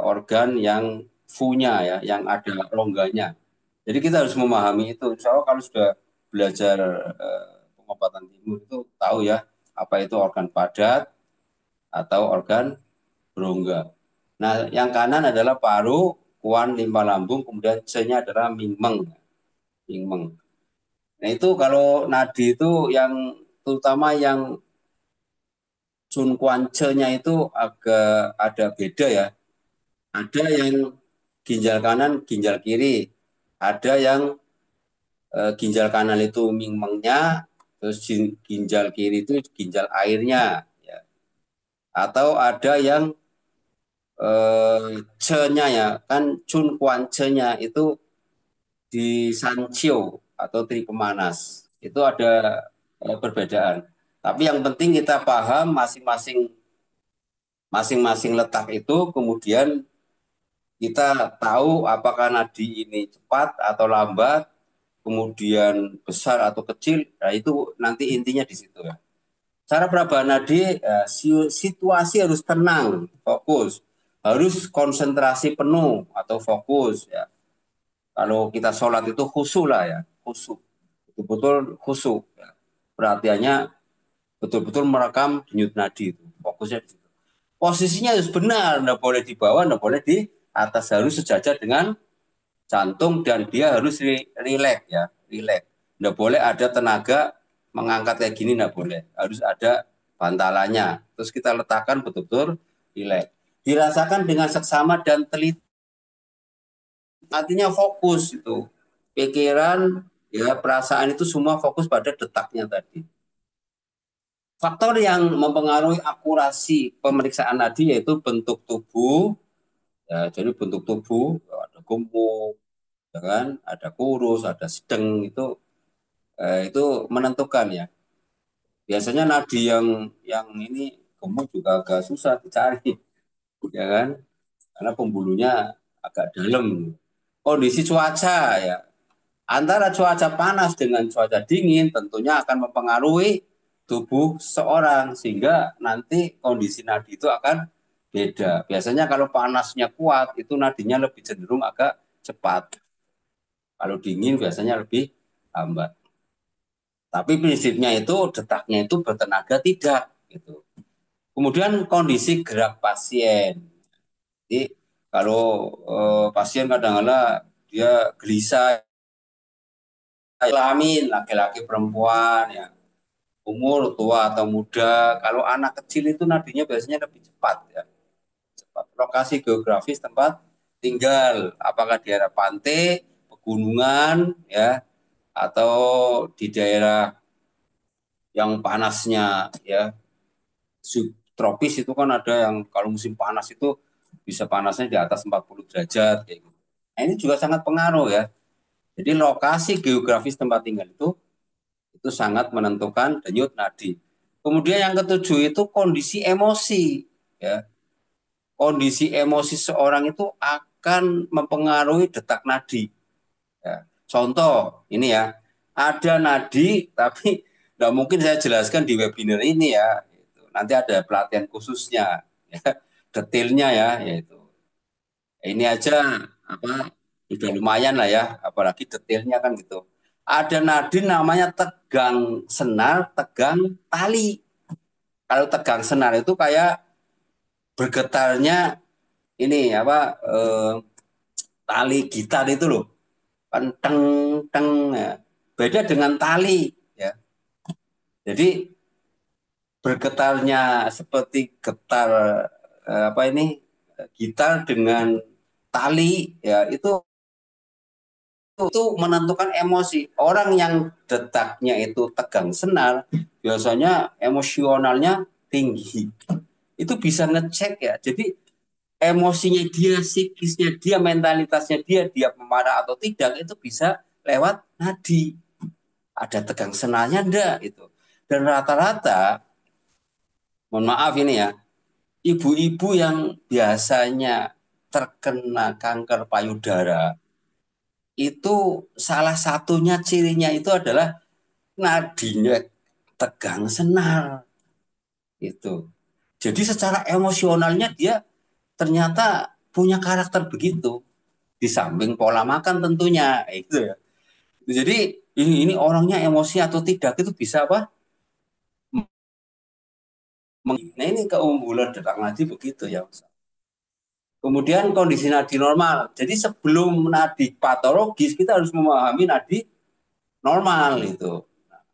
organ yang funya ya, yang ada rongganya. Jadi kita harus memahami itu. Insya Allah kalau sudah belajar pengobatan timur itu tahu ya apa itu organ padat atau organ berongga. Nah, yang kanan adalah paru, Quan, limpa lambung, kemudian Ce-nya adalah mingmeng. Mingmeng. Nah, itu kalau nadi itu yang terutama yang Chun Quan Ce-nya itu agak ada beda ya. Ada yang ginjal kanan, ginjal kiri. Ada yang ginjal kanan itu mingmengnya, terus ginjal kiri itu ginjal airnya. Ya. Atau ada yang Ce-nya ya, kan Chun Quan Ce-nya itu di Sancio atau tri pemanas. Itu ada perbedaan. Tapi yang penting kita paham masing-masing letak itu, kemudian kita tahu apakah nadi ini cepat atau lambat, kemudian besar atau kecil. Nah itu nanti intinya di situ ya. Cara perabahan nadi, situasi harus tenang, fokus. Harus konsentrasi penuh atau fokus ya. Kalau kita sholat itu khusyuk lah ya, khusyuk. Betul-betul khusyuk. Ya. Perhatiannya betul-betul merekam denyut nadi itu. Fokusnya di situ. Posisinya harus benar, nggak boleh di bawah, nggak boleh di atas, harus sejajar dengan jantung dan dia harus rileks ya, rileks. Nggak boleh ada tenaga mengangkat kayak gini, nggak boleh. Harus ada bantalannya. Terus kita letakkan betul-betul rileks. Dirasakan dengan seksama dan teliti. Artinya fokus itu. Pikiran, ya perasaan itu semua fokus pada detaknya tadi. Faktor yang mempengaruhi akurasi pemeriksaan nadi yaitu bentuk tubuh, ya, jadi bentuk tubuh ada gemuk, ya kan, ada kurus, ada sedang, itu menentukan ya. Biasanya nadi yang ini gemuk juga agak susah dicari, ya kan, karena pembuluhnya agak dalam. Kondisi cuaca ya, antara cuaca panas dengan cuaca dingin tentunya akan mempengaruhi tubuh seseorang sehingga nanti kondisi nadi itu akan beda. Biasanya kalau panasnya kuat itu nadinya lebih cenderung agak cepat. Kalau dingin biasanya lebih lambat. Tapi prinsipnya itu detaknya itu bertenaga tidak gitu. Kemudian kondisi gerak pasien. Jadi kalau pasien kadang-kadang dia gelisah, kelamin laki-laki perempuan ya, umur tua atau muda. Kalau anak kecil itu nadinya biasanya lebih cepat ya. Cepat. Lokasi geografis tempat tinggal, apakah di daerah pantai, pegunungan ya, atau di daerah yang panasnya ya, subtropis itu kan ada yang kalau musim panas itu bisa panasnya di atas 40 derajat kayak gitu. Nah, ini juga sangat pengaruh ya. Jadi lokasi geografis tempat tinggal itu sangat menentukan denyut nadi. Kemudian yang ketujuh itu kondisi emosi ya. Kondisi emosi seorang itu akan mempengaruhi detak nadi. Ya. Contoh ini ya, ada nadi tapi nggak mungkin saya jelaskan di webinar ini ya. Nanti ada pelatihan khususnya, ya. Detailnya ya, yaitu ini aja apa sudah lumayan lah ya, apalagi detailnya kan gitu. Ada nadi namanya tegang senar, tegang tali. Kalau tegang senar itu kayak bergetarnya ini apa tali gitar itu loh, kan teng teng ya. Beda dengan tali ya. Jadi bergetarnya seperti getar apa ini gitar dengan tali ya itu menentukan emosi. Orang yang detaknya itu tegang senar biasanya emosionalnya tinggi. Itu bisa ngecek ya. Jadi emosinya dia, psikisnya dia, mentalitasnya dia pemarah atau tidak itu bisa lewat nadi. Ada tegang senarnya enggak itu. Dan rata-rata, mohon maaf ini ya, ibu-ibu yang biasanya terkena kanker payudara itu salah satunya cirinya itu adalah nadinya tegang senar itu. Jadi secara emosionalnya dia ternyata punya karakter begitu. Di samping pola makan tentunya itu ya. Jadi ini orangnya emosi atau tidak itu bisa apa? Nah ini keunggulan detak nadi begitu ya. Kemudian kondisi nadi normal. Jadi sebelum nadi patologis kita harus memahami nadi normal itu.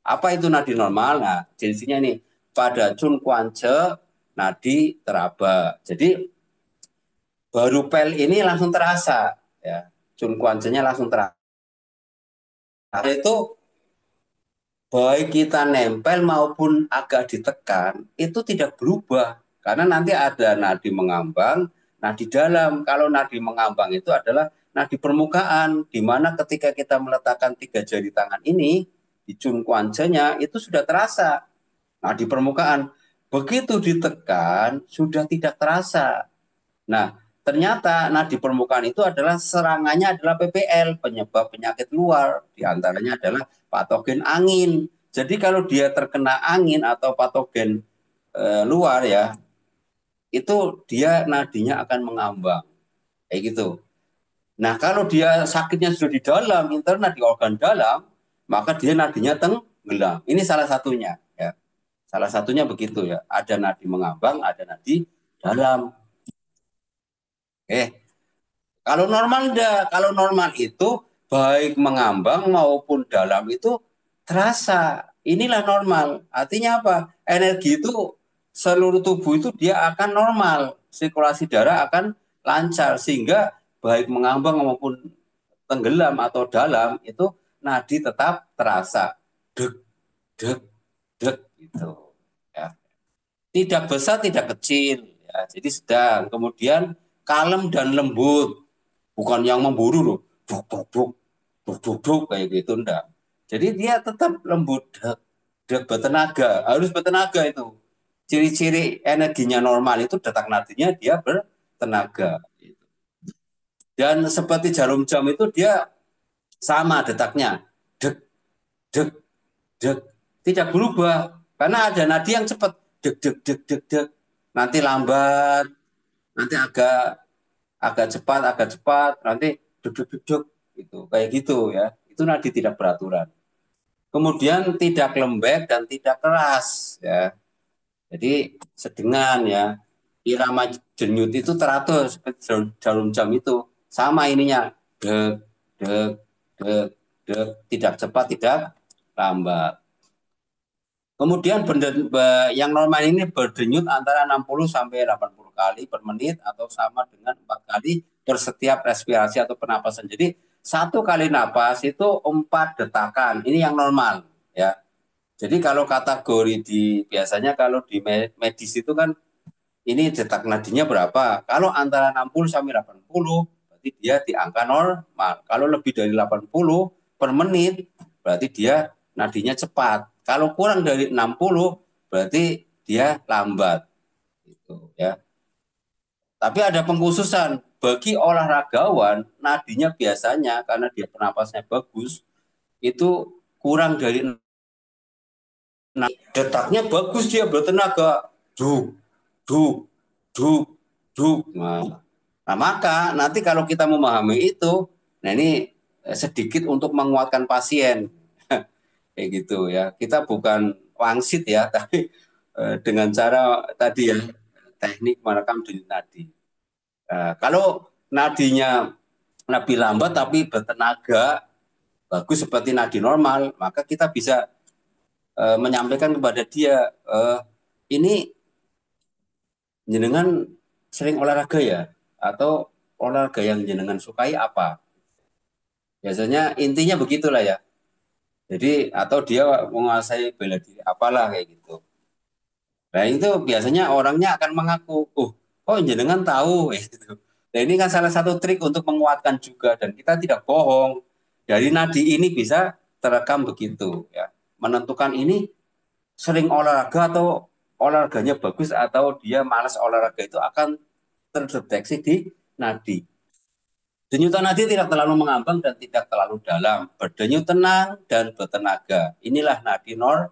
Apa itu nadi normal? Nah, jenisnya ini pada Chun Kwance nadi teraba. Jadi baru pel ini langsung terasa ya. Chun Kwance-nya langsung terasa. Itu baik kita nempel maupun agak ditekan itu tidak berubah karena nanti ada nadi mengambang, nadi dalam. Kalau nadi mengambang itu adalah nadi permukaan di mana ketika kita meletakkan 3 jari tangan ini di Chun Kwance-nya itu sudah terasa nadi permukaan. Begitu ditekan sudah tidak terasa. Nah, ternyata nadi permukaan itu adalah serangannya adalah PPL, penyebab penyakit luar, diantaranya adalah patogen angin. Jadi kalau dia terkena angin atau patogen luar ya, itu dia nadinya akan mengambang, kayak gitu. Nah kalau dia sakitnya sudah di dalam, interna di organ dalam, maka dia nadinya tenggelam. Ini salah satunya, ya. Salah satunya begitu ya. Ada nadi mengambang, ada nadi dalam. Kalau normal enggak, kalau normal itu baik mengambang maupun dalam itu terasa. Inilah normal. Artinya apa? Energi itu seluruh tubuh itu dia akan normal. Sirkulasi darah akan lancar sehingga baik mengambang maupun tenggelam atau dalam itu nadi tetap terasa. Dek, dek, dek gitu. ya. Tidak besar, tidak kecil, ya. Jadi sedang. Kemudian kalem dan lembut, bukan yang memburu loh, bruk bruk bruk bruk bruk bruk kayak gitu, enggak. Jadi dia tetap lembut, bertenaga, harus bertenaga itu. Ciri-ciri energinya normal itu detak nadinya dia bertenaga. Dan seperti jarum jam itu dia sama detaknya, dek dek dek, tidak berubah karena ada nadi yang cepat, dek dek dek dek dek, nanti lambat, nanti agak cepat, nanti dek dek dek dek, itu kayak gitu ya. Itu nadi tidak beraturan. Kemudian tidak lembek dan tidak keras ya. Jadi sedengan ya. Irama denyut itu teratur seperti jarum jam itu. Sama ininya. Dek, dek, dek, dek. Tidak cepat, tidak lambat. Kemudian yang normal ini berdenyut antara 60 sampai 80 kali per menit atau sama dengan 4 kali per setiap respirasi atau pernapasan. Jadi 1 kali napas itu 4 detakan. Ini yang normal ya. Jadi kalau kategori biasanya kalau di medis itu kan ini detak nadinya berapa? Kalau antara 60 sampai 80 berarti dia di angka normal. Kalau lebih dari 80 per menit berarti dia nadinya cepat. Kalau kurang dari 60 berarti dia lambat. Gitu ya. Tapi ada pengkhususan bagi olahragawan, nadinya biasanya karena dia pernapasannya bagus itu kurang dari detaknya bagus, dia bertenaga, duk duk duk duk. Nah, maka nanti kalau kita memahami itu, nah ini sedikit untuk menguatkan pasien. Kayak gitu ya. Kita bukan wangsit ya, tapi dengan cara tadi ya, teknik merekam denyut nadi. Kalau nadinya lebih lambat tapi bertenaga bagus seperti nadi normal, maka kita bisa menyampaikan kepada dia, ini jenengan sering olahraga ya, atau olahraga yang jenengan sukai apa? Biasanya intinya begitulah ya. Jadi atau dia menguasai bela diri apalah kayak gitu. Nah itu biasanya orangnya akan mengaku, kok jenengan tahu gitu. Nah ini kan salah satu trik untuk menguatkan juga, dan kita tidak bohong. Dari nadi ini bisa terekam begitu ya. Menentukan ini sering olahraga atau olahraganya bagus atau dia malas olahraga itu akan terdeteksi di nadi. Denyutan nadi tidak terlalu mengambang dan tidak terlalu dalam, berdenyut tenang dan bertenaga. Inilah nadi normal.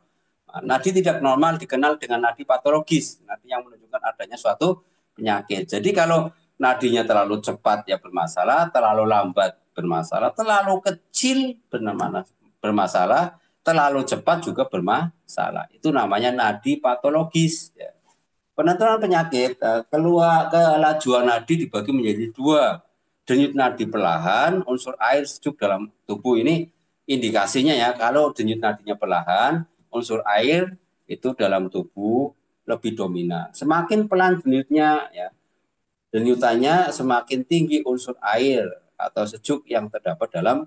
Nadi tidak normal dikenal dengan nadi patologis, nadi yang menunjukkan adanya suatu penyakit. Jadi kalau nadinya terlalu cepat ya bermasalah, terlalu lambat bermasalah, terlalu kecil bermasalah, terlalu cepat juga bermasalah. Itu namanya nadi patologis. Ya. Penentuan penyakit, kelajuan nadi dibagi menjadi 2. Denyut nadi perlahan, unsur air sejuk dalam tubuh. Ini indikasinya ya, kalau denyut nadinya perlahan, unsur air itu dalam tubuh lebih dominan. Semakin pelan denyutnya, ya, denyutannya semakin tinggi unsur air atau sejuk yang terdapat dalam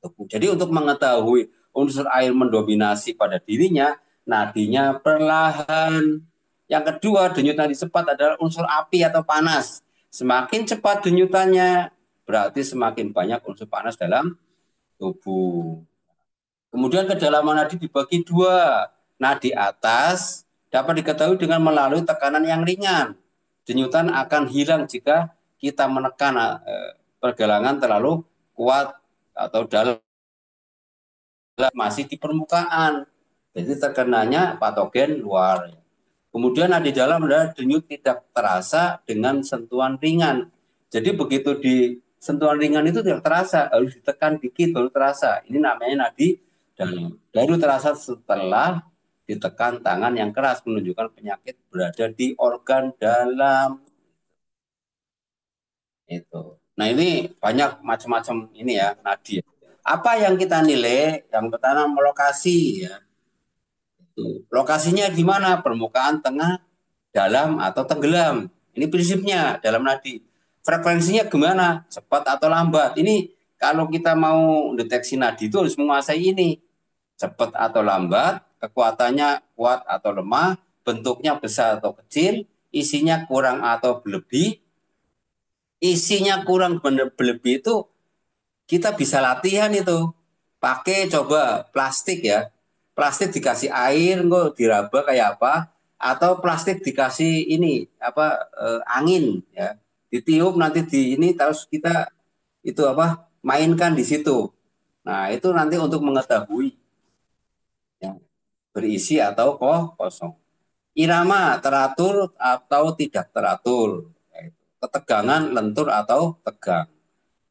tubuh. Jadi untuk mengetahui unsur air mendominasi pada dirinya, nadinya perlahan. Yang kedua, denyut nadi cepat adalah unsur api atau panas. Semakin cepat denyutannya, berarti semakin banyak unsur panas dalam tubuh. Kemudian kedalaman nadi dibagi 2. Nadi atas dapat diketahui dengan melalui tekanan yang ringan. Denyutan akan hilang jika kita menekan pergelangan terlalu kuat atau dalam, masih di permukaan. Jadi terkenanya patogen luar. Kemudian nadi dalam adalah denyut tidak terasa dengan sentuhan ringan. Jadi begitu di sentuhan ringan itu tidak terasa, harus ditekan dikit baru terasa. Ini namanya nadi dalam. Baru terasa setelah ditekan tangan yang keras, menunjukkan penyakit berada di organ dalam. Itu. Nah ini banyak macam-macam ini ya nadi. Apa yang kita nilai? Yang pertama lokasi ya. Lokasinya di mana? Permukaan, tengah, dalam, atau tenggelam. Ini prinsipnya dalam nadi. Frekuensinya gimana? Cepat atau lambat? Ini kalau kita mau deteksi nadi itu harus menguasai ini. Cepat atau lambat, kekuatannya kuat atau lemah, bentuknya besar atau kecil, isinya kurang atau berlebih. Isinya kurang berlebih itu kita bisa latihan itu. Pakai coba plastik ya. Plastik dikasih air, kok diraba kayak apa? Atau plastik dikasih ini apa angin ya. Ditiup nanti di ini terus kita itu apa? Mainkan di situ. Nah, itu nanti untuk mengetahui ya, berisi atau kosong. Irama teratur atau tidak teratur. Ketegangan lentur atau tegang.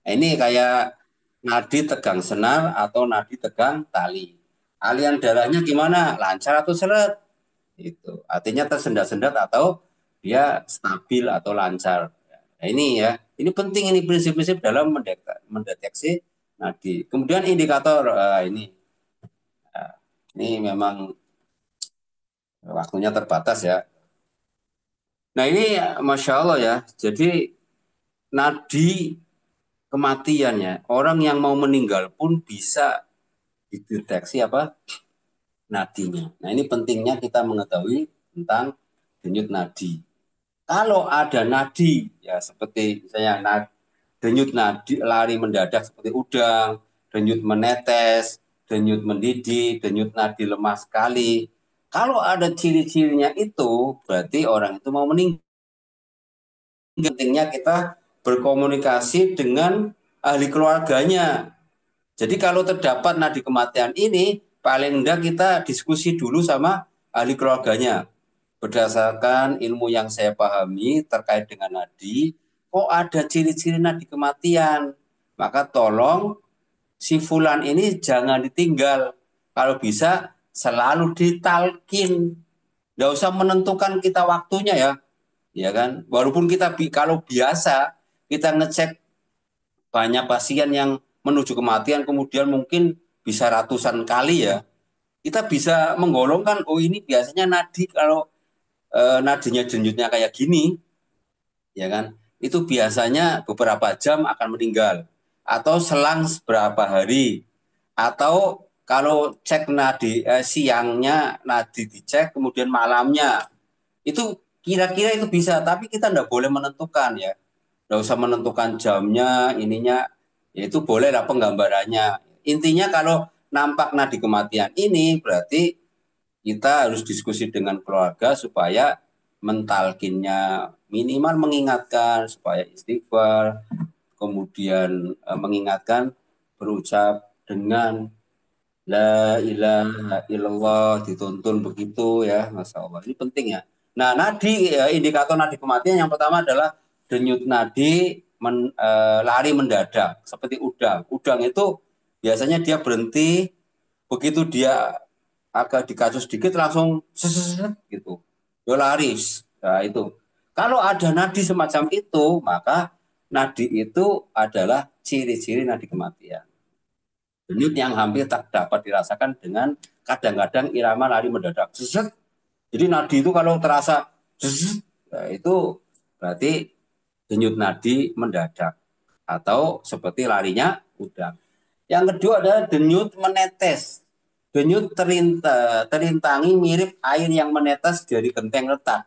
Nah, ini kayak nadi tegang senar atau nadi tegang tali. Aliran darahnya gimana? Lancar atau seret? Itu. Artinya tersendat-sendat atau dia stabil atau lancar. Nah, ini ya. Ini penting ini prinsip-prinsip dalam mendeteksi nadi. Kemudian indikator ini memang waktunya terbatas ya. Nah ini Masya Allah ya. Jadi nadi kematiannya orang yang mau meninggal pun bisa dideteksi apa nadinya. Nah ini pentingnya kita mengetahui tentang denyut nadi. Kalau ada nadi ya seperti misalnya denyut nadi lari mendadak seperti udang, denyut menetes, denyut mendidih, denyut nadi lemah sekali. Kalau ada ciri-cirinya itu berarti orang itu mau meninggal. Pentingnya kita berkomunikasi dengan ahli keluarganya. Jadi kalau terdapat nadi kematian ini, paling enggak kita diskusi dulu sama ahli keluarganya. Berdasarkan ilmu yang saya pahami terkait dengan nadi, kok ada ciri-ciri nadi kematian. Maka tolong si fulan ini jangan ditinggal. Kalau bisa selalu ditalkin. Nggak usah menentukan kita waktunya ya kan. Walaupun kita kalau biasa kita ngecek banyak pasien yang menuju kematian kemudian mungkin bisa ratusan kali ya. Kita bisa menggolongkan oh ini biasanya nadi kalau nadinya denyutnya kayak gini ya kan. Itu biasanya beberapa jam akan meninggal atau selang beberapa hari atau kalau cek nadi siangnya nadi dicek kemudian malamnya itu kira-kira itu bisa tapi kita nggak boleh menentukan ya. Nggak usah menentukan jamnya, ininya, ya itu boleh lah penggambarannya. Intinya kalau nampak nadi kematian ini berarti kita harus diskusi dengan keluarga supaya mentalkinnya minimal mengingatkan supaya istighfar, kemudian mengingatkan berucap dengan la ilaha illallah dituntun begitu ya, Masya Allah. Ini penting ya. Nah, nadi indikator nadi kematian yang pertama adalah denyut nadi lari mendadak seperti udang. Udang itu biasanya dia berhenti begitu dia agak dikasus sedikit langsung seset gitu. Dia lari. Nah, itu. Kalau ada nadi semacam itu, maka nadi itu adalah ciri-ciri nadi kematian. Denyut yang hampir tak dapat dirasakan dengan kadang-kadang irama lari mendadak. Seset. Jadi nadi itu kalau terasa seset, nah itu berarti denyut nadi mendadak atau seperti larinya udang. Yang kedua adalah denyut menetes. Denyut terintangi mirip air yang menetes dari genteng retak.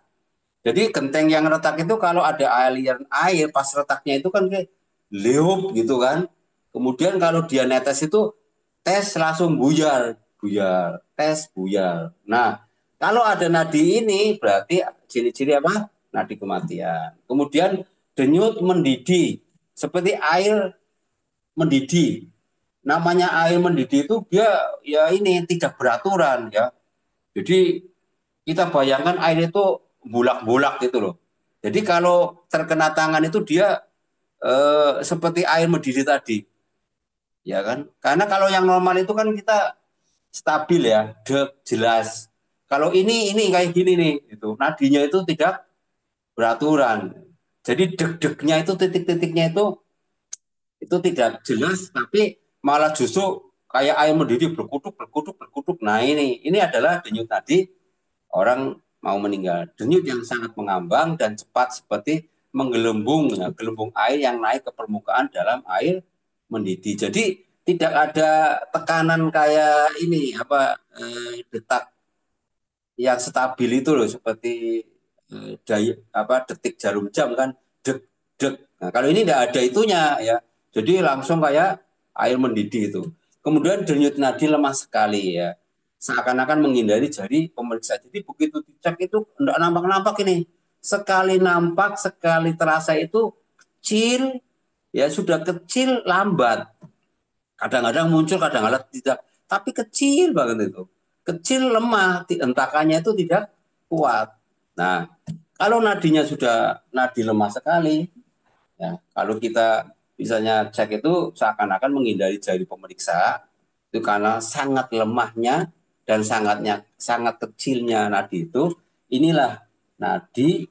Jadi genteng yang retak itu kalau ada aliran air pas retaknya itu kan kayak leup gitu kan. Kemudian kalau dia netes itu tes langsung buyar, buyar, tes buyar. Nah, kalau ada nadi ini berarti ciri-ciri apa? Nadi kematian. Kemudian denyut mendidih seperti air mendidih. Namanya air mendidih itu dia ya ini tidak beraturan ya. Jadi kita bayangkan air itu bulak-bulak gitu loh. Jadi kalau terkena tangan itu dia seperti air mendidih tadi. Ya kan? Karena kalau yang normal itu kan kita stabil ya, deg jelas. Kalau ini kayak gini nih, itu nadinya itu tidak beraturan. Jadi deg-degnya itu titik-titiknya itu tidak jelas, tapi malah justru kayak air mendidih berkutuk. Nah ini adalah denyut nadi orang mau meninggal. Denyut yang sangat mengambang dan cepat seperti menggelembung, ya, gelembung air yang naik ke permukaan dalam air mendidih. Jadi tidak ada tekanan kayak ini detak yang stabil itu loh, seperti detik jarum jam kan, dek dek. Nah, kalau ini tidak ada itunya ya, jadi langsung kayak air mendidih itu. Kemudian denyut nadi lemah sekali ya, seakan-akan menghindari jari pemeriksa. Jadi begitu dicek itu tidak nampak-nampak ini, sekali nampak sekali terasa itu kecil ya, sudah kecil lambat, kadang-kadang muncul kadang-kadang tidak, tapi kecil banget itu, kecil lemah, hentakannya itu tidak kuat. Nah, kalau nadinya sudah nadi lemah sekali ya, kalau kita misalnya cek itu seakan-akan menghindari jari pemeriksa itu karena sangat lemahnya dan sangat kecilnya nadi itu. Inilah nadi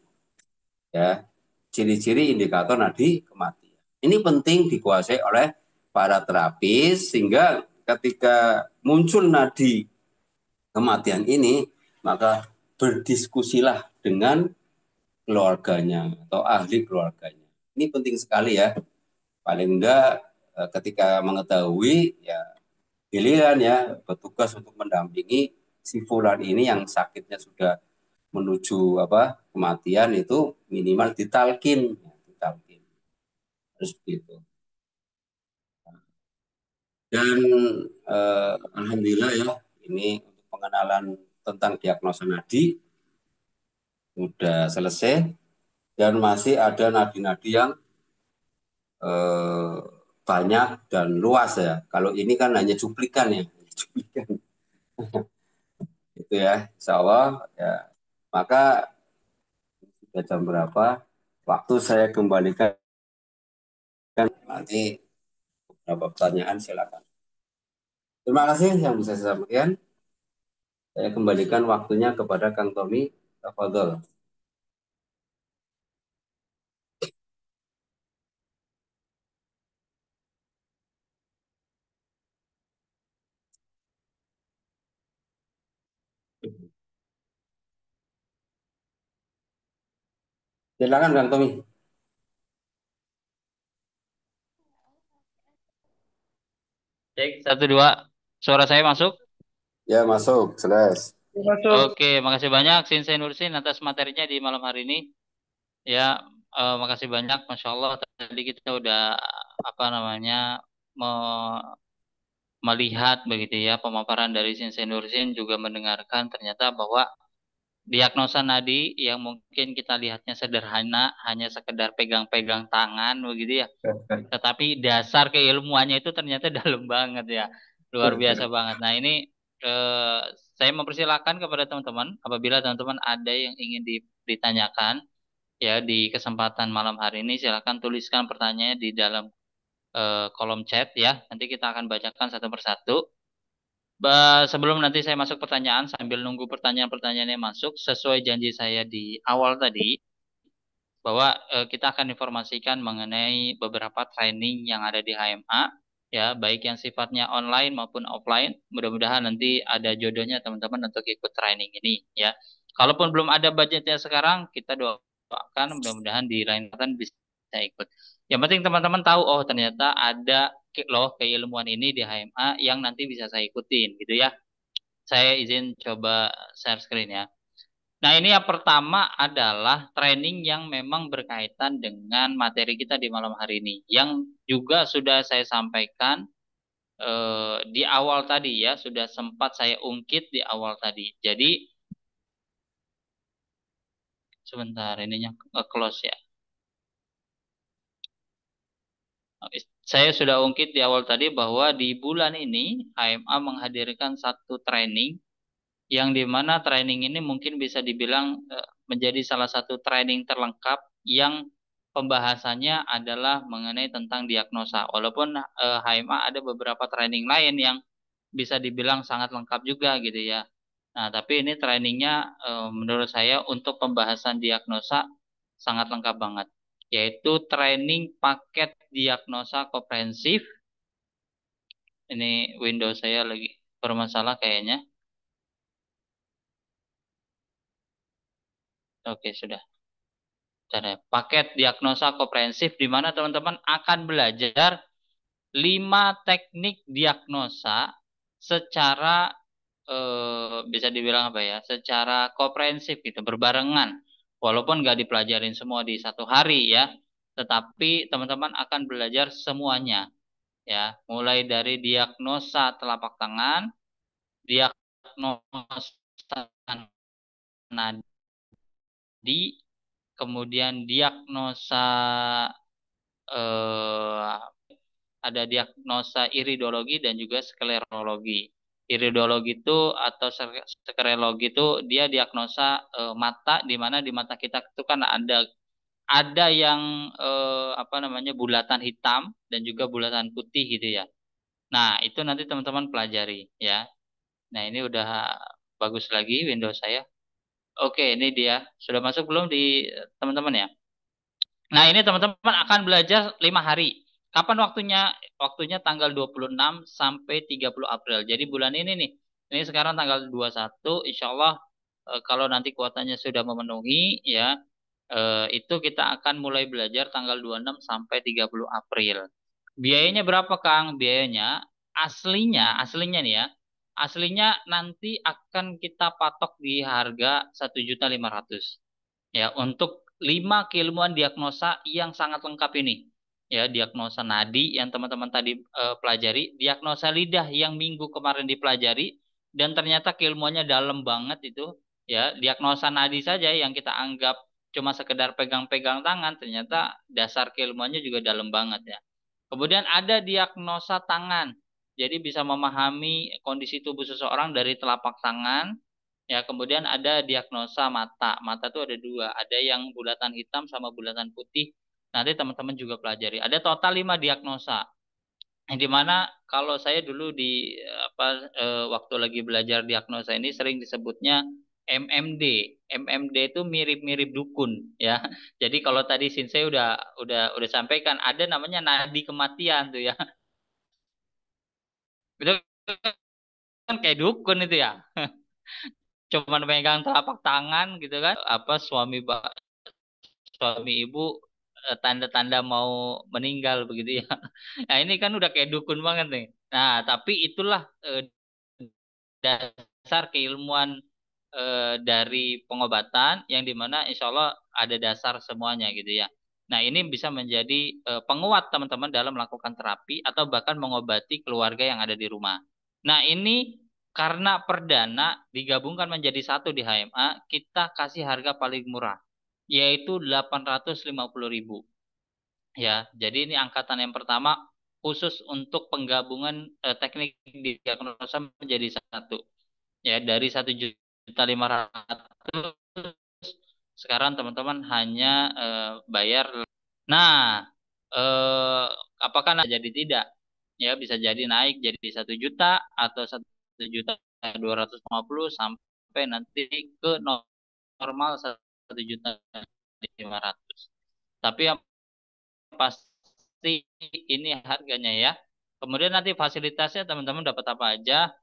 ya, ciri-ciri indikator nadi kematian. Ini penting dikuasai oleh para terapis sehingga ketika muncul nadi kematian ini, maka berdiskusilah dengan keluarganya atau ahli keluarganya. Ini penting sekali ya. Paling enggak ketika mengetahui ya, giliran ya bertugas untuk mendampingi si fulan ini yang sakitnya sudah menuju kematian, itu minimal ditalkin, ditalkin harus begitu. Dan alhamdulillah ya, ini untuk pengenalan tentang diagnosa nadi sudah selesai, dan masih ada nadi-nadi yang banyak dan luas ya. Kalau ini kan hanya cuplikan ya, cuplikan. Itu ya, insya Allah ya. Maka sudah jam berapa? Waktu saya kembalikan, nanti beberapa pertanyaan silakan. Terima kasih yang bisa saya sampaikan. Saya kembalikan waktunya kepada Kang Tommy. Tafadhol. Silakan Kang Tommy. Cek, 1, 2. Suara saya masuk? Ya, masuk, jelas. Masuk. Oke, makasih banyak Sinsen Nursin atas materinya di malam hari ini. Ya, makasih banyak, Masya Allah. Tadi kita udah melihat begitu ya pemaparan dari Sinsen Nursin, juga mendengarkan ternyata bahwa diagnosa nadi yang mungkin kita lihatnya sederhana, hanya sekedar pegang-pegang tangan begitu ya. Tetapi dasar keilmuannya itu ternyata dalam banget ya. Luar biasa banget. Nah, ini saya mempersilahkan kepada teman-teman, apabila teman-teman ada yang ingin ditanyakan ya di kesempatan malam hari ini, silakan tuliskan pertanyaannya di dalam kolom chat ya. Nanti kita akan bacakan satu persatu. Sebelum nanti saya masuk pertanyaan, sambil nunggu pertanyaan-pertanyaannya masuk, sesuai janji saya di awal tadi, bahwa kita akan informasikan mengenai beberapa training yang ada di HMA, ya, baik yang sifatnya online maupun offline. Mudah-mudahan nanti ada jodohnya teman-teman untuk ikut training ini, ya. Kalaupun belum ada budgetnya sekarang, kita doakan mudah-mudahan di lain kesempatan bisa ikut. Yang penting teman-teman tahu, oh ternyata ada loh keilmuan ini di HMA yang nanti bisa saya ikutin, gitu ya. Saya izin coba share screen ya. Nah, ini yang pertama adalah training yang memang berkaitan dengan materi kita di malam hari ini, yang juga sudah saya sampaikan di awal tadi ya, sudah sempat saya ungkit di awal tadi. Jadi, sebentar, ininya close ya. Saya sudah ungkit di awal tadi bahwa di bulan ini HMA menghadirkan satu training yang dimana training ini mungkin bisa dibilang menjadi salah satu training terlengkap yang pembahasannya adalah mengenai tentang diagnosa. Walaupun HMA ada beberapa training lain yang bisa dibilang sangat lengkap juga gitu ya. Nah, tapi ini trainingnya menurut saya untuk pembahasan diagnosa sangat lengkap banget. Yaitu training paket diagnosa komprehensif. Ini Windows saya lagi bermasalah kayaknya. Oke, sudah. Paket diagnosa komprehensif di mana teman-teman akan belajar 5 teknik diagnosa secara bisa dibilang apa ya, secara komprehensif gitu, berbarengan. Walaupun nggak dipelajarin semua di satu hari ya, tetapi teman-teman akan belajar semuanya ya, mulai dari diagnosa telapak tangan, diagnosa nadi, kemudian diagnosa eh, ada diagnosa iridologi dan juga sklerologi. Iridologi itu atau sklerologi itu dia diagnosa mata, di mana di mata kita itu kan ada yang apa namanya bulatan hitam dan juga bulatan putih gitu ya. Nah, itu nanti teman-teman pelajari ya. Nah, ini udah bagus lagi Windows saya. Oke, ini dia. Sudah masuk belum di teman-teman ya? Nah, ini teman-teman akan belajar 5 hari. Kapan waktunya? Waktunya tanggal 26 sampai 30 April. Jadi bulan ini nih. Ini sekarang tanggal 21. Insya Allah kalau nanti kuotanya sudah memenuhi ya, itu kita akan mulai belajar tanggal 26 sampai 30 April. Biayanya berapa, Kang? Biayanya aslinya nih ya. Aslinya nanti akan kita patok di harga 1.500.000 ya untuk 5 keilmuan diagnosa yang sangat lengkap ini. Ya, diagnosa nadi yang teman-teman tadi pelajari, diagnosa lidah yang minggu kemarin dipelajari dan ternyata keilmuannya dalam banget itu. Ya, diagnosa nadi saja yang kita anggap cuma sekedar pegang-pegang tangan, ternyata dasar keilmuannya juga dalam banget ya. Kemudian ada diagnosa tangan. Jadi bisa memahami kondisi tubuh seseorang dari telapak tangan. Ya, kemudian ada diagnosa mata. Mata itu ada dua, ada yang bulatan hitam sama bulatan putih. Nanti teman-teman juga pelajari. Ada total 5 diagnosa. Yang dimana kalau saya dulu di waktu lagi belajar diagnosa ini sering disebutnya MMD. MMD itu mirip-mirip dukun ya. Jadi kalau tadi Sinsei udah sampaikan ada namanya nadi kematian tuh ya. Itu kan kayak dukun itu ya. Cuman megang telapak tangan gitu kan. Apa suami ibu tanda-tanda mau meninggal begitu ya. Nah, ini kan udah kayak dukun banget nih. Nah, tapi itulah dasar keilmuan dari pengobatan yang dimana insya Allah ada dasar semuanya gitu ya. Nah, ini bisa menjadi penguat teman-teman dalam melakukan terapi atau bahkan mengobati keluarga yang ada di rumah. Nah, ini karena perdana digabungkan menjadi satu di HMA, kita kasih harga paling murah, yaitu 850.000. Ya, jadi ini angkatan yang pertama khusus untuk penggabungan teknik diagnosa menjadi satu. Ya, dari 1.500.000 sekarang teman-teman hanya bayar. Nah, apakah jadi tidak? Ya, bisa jadi naik jadi 1 juta atau 1.250.000 sampai nanti ke normal 1.500.000. Tapi yang pasti ini harganya ya. Kemudian nanti fasilitasnya teman-teman dapat apa aja?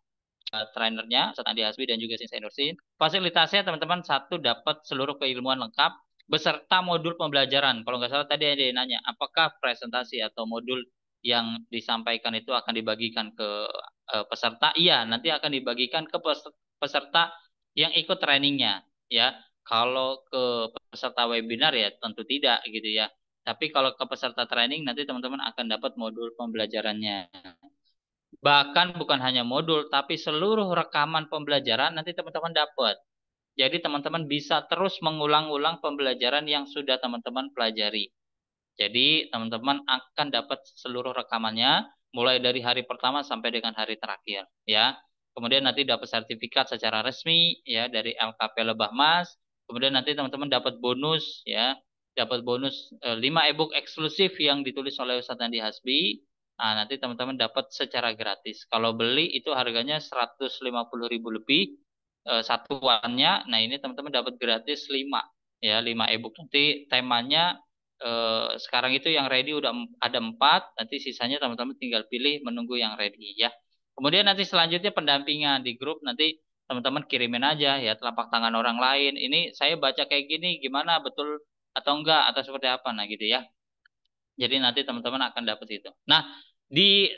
Trainernya, Ustadz Andi Hasbi dan juga Sensei Nursin. Fasilitasnya teman-teman satu dapat seluruh keilmuan lengkap beserta modul pembelajaran. Kalau nggak salah tadi ada yang nanya, apakah presentasi atau modul yang disampaikan itu akan dibagikan ke peserta? Iya, nanti akan dibagikan ke peserta yang ikut trainingnya. Ya, kalau ke peserta webinar ya tentu tidak gitu ya. Tapi kalau ke peserta training nanti teman-teman akan dapat modul pembelajarannya. Bahkan bukan hanya modul, tapi seluruh rekaman pembelajaran nanti teman-teman dapat. Jadi teman-teman bisa terus mengulang-ulang pembelajaran yang sudah teman-teman pelajari. Jadi teman-teman akan dapat seluruh rekamannya mulai dari hari pertama sampai dengan hari terakhir ya. Kemudian nanti dapat sertifikat secara resmi ya dari LKP Lebah Mas. Kemudian nanti teman-teman dapat bonus ya. Dapat bonus 5 e-book eksklusif yang ditulis oleh Ustadz Andi Hasbi. Nah, nanti teman-teman dapat secara gratis. Kalau beli itu harganya 150.000 lebih satuannya. Nah, ini teman-teman dapat gratis 5 ya, 5 e-book. Nanti temanya sekarang itu yang ready udah ada 4, nanti sisanya teman-teman tinggal pilih menunggu yang ready ya. Kemudian nanti selanjutnya pendampingan di grup, nanti teman-teman kirimin aja ya telapak tangan orang lain. Ini saya baca kayak gini, gimana betul atau enggak atau seperti apa, nah gitu ya. Jadi nanti teman-teman akan dapat itu. Nah, Di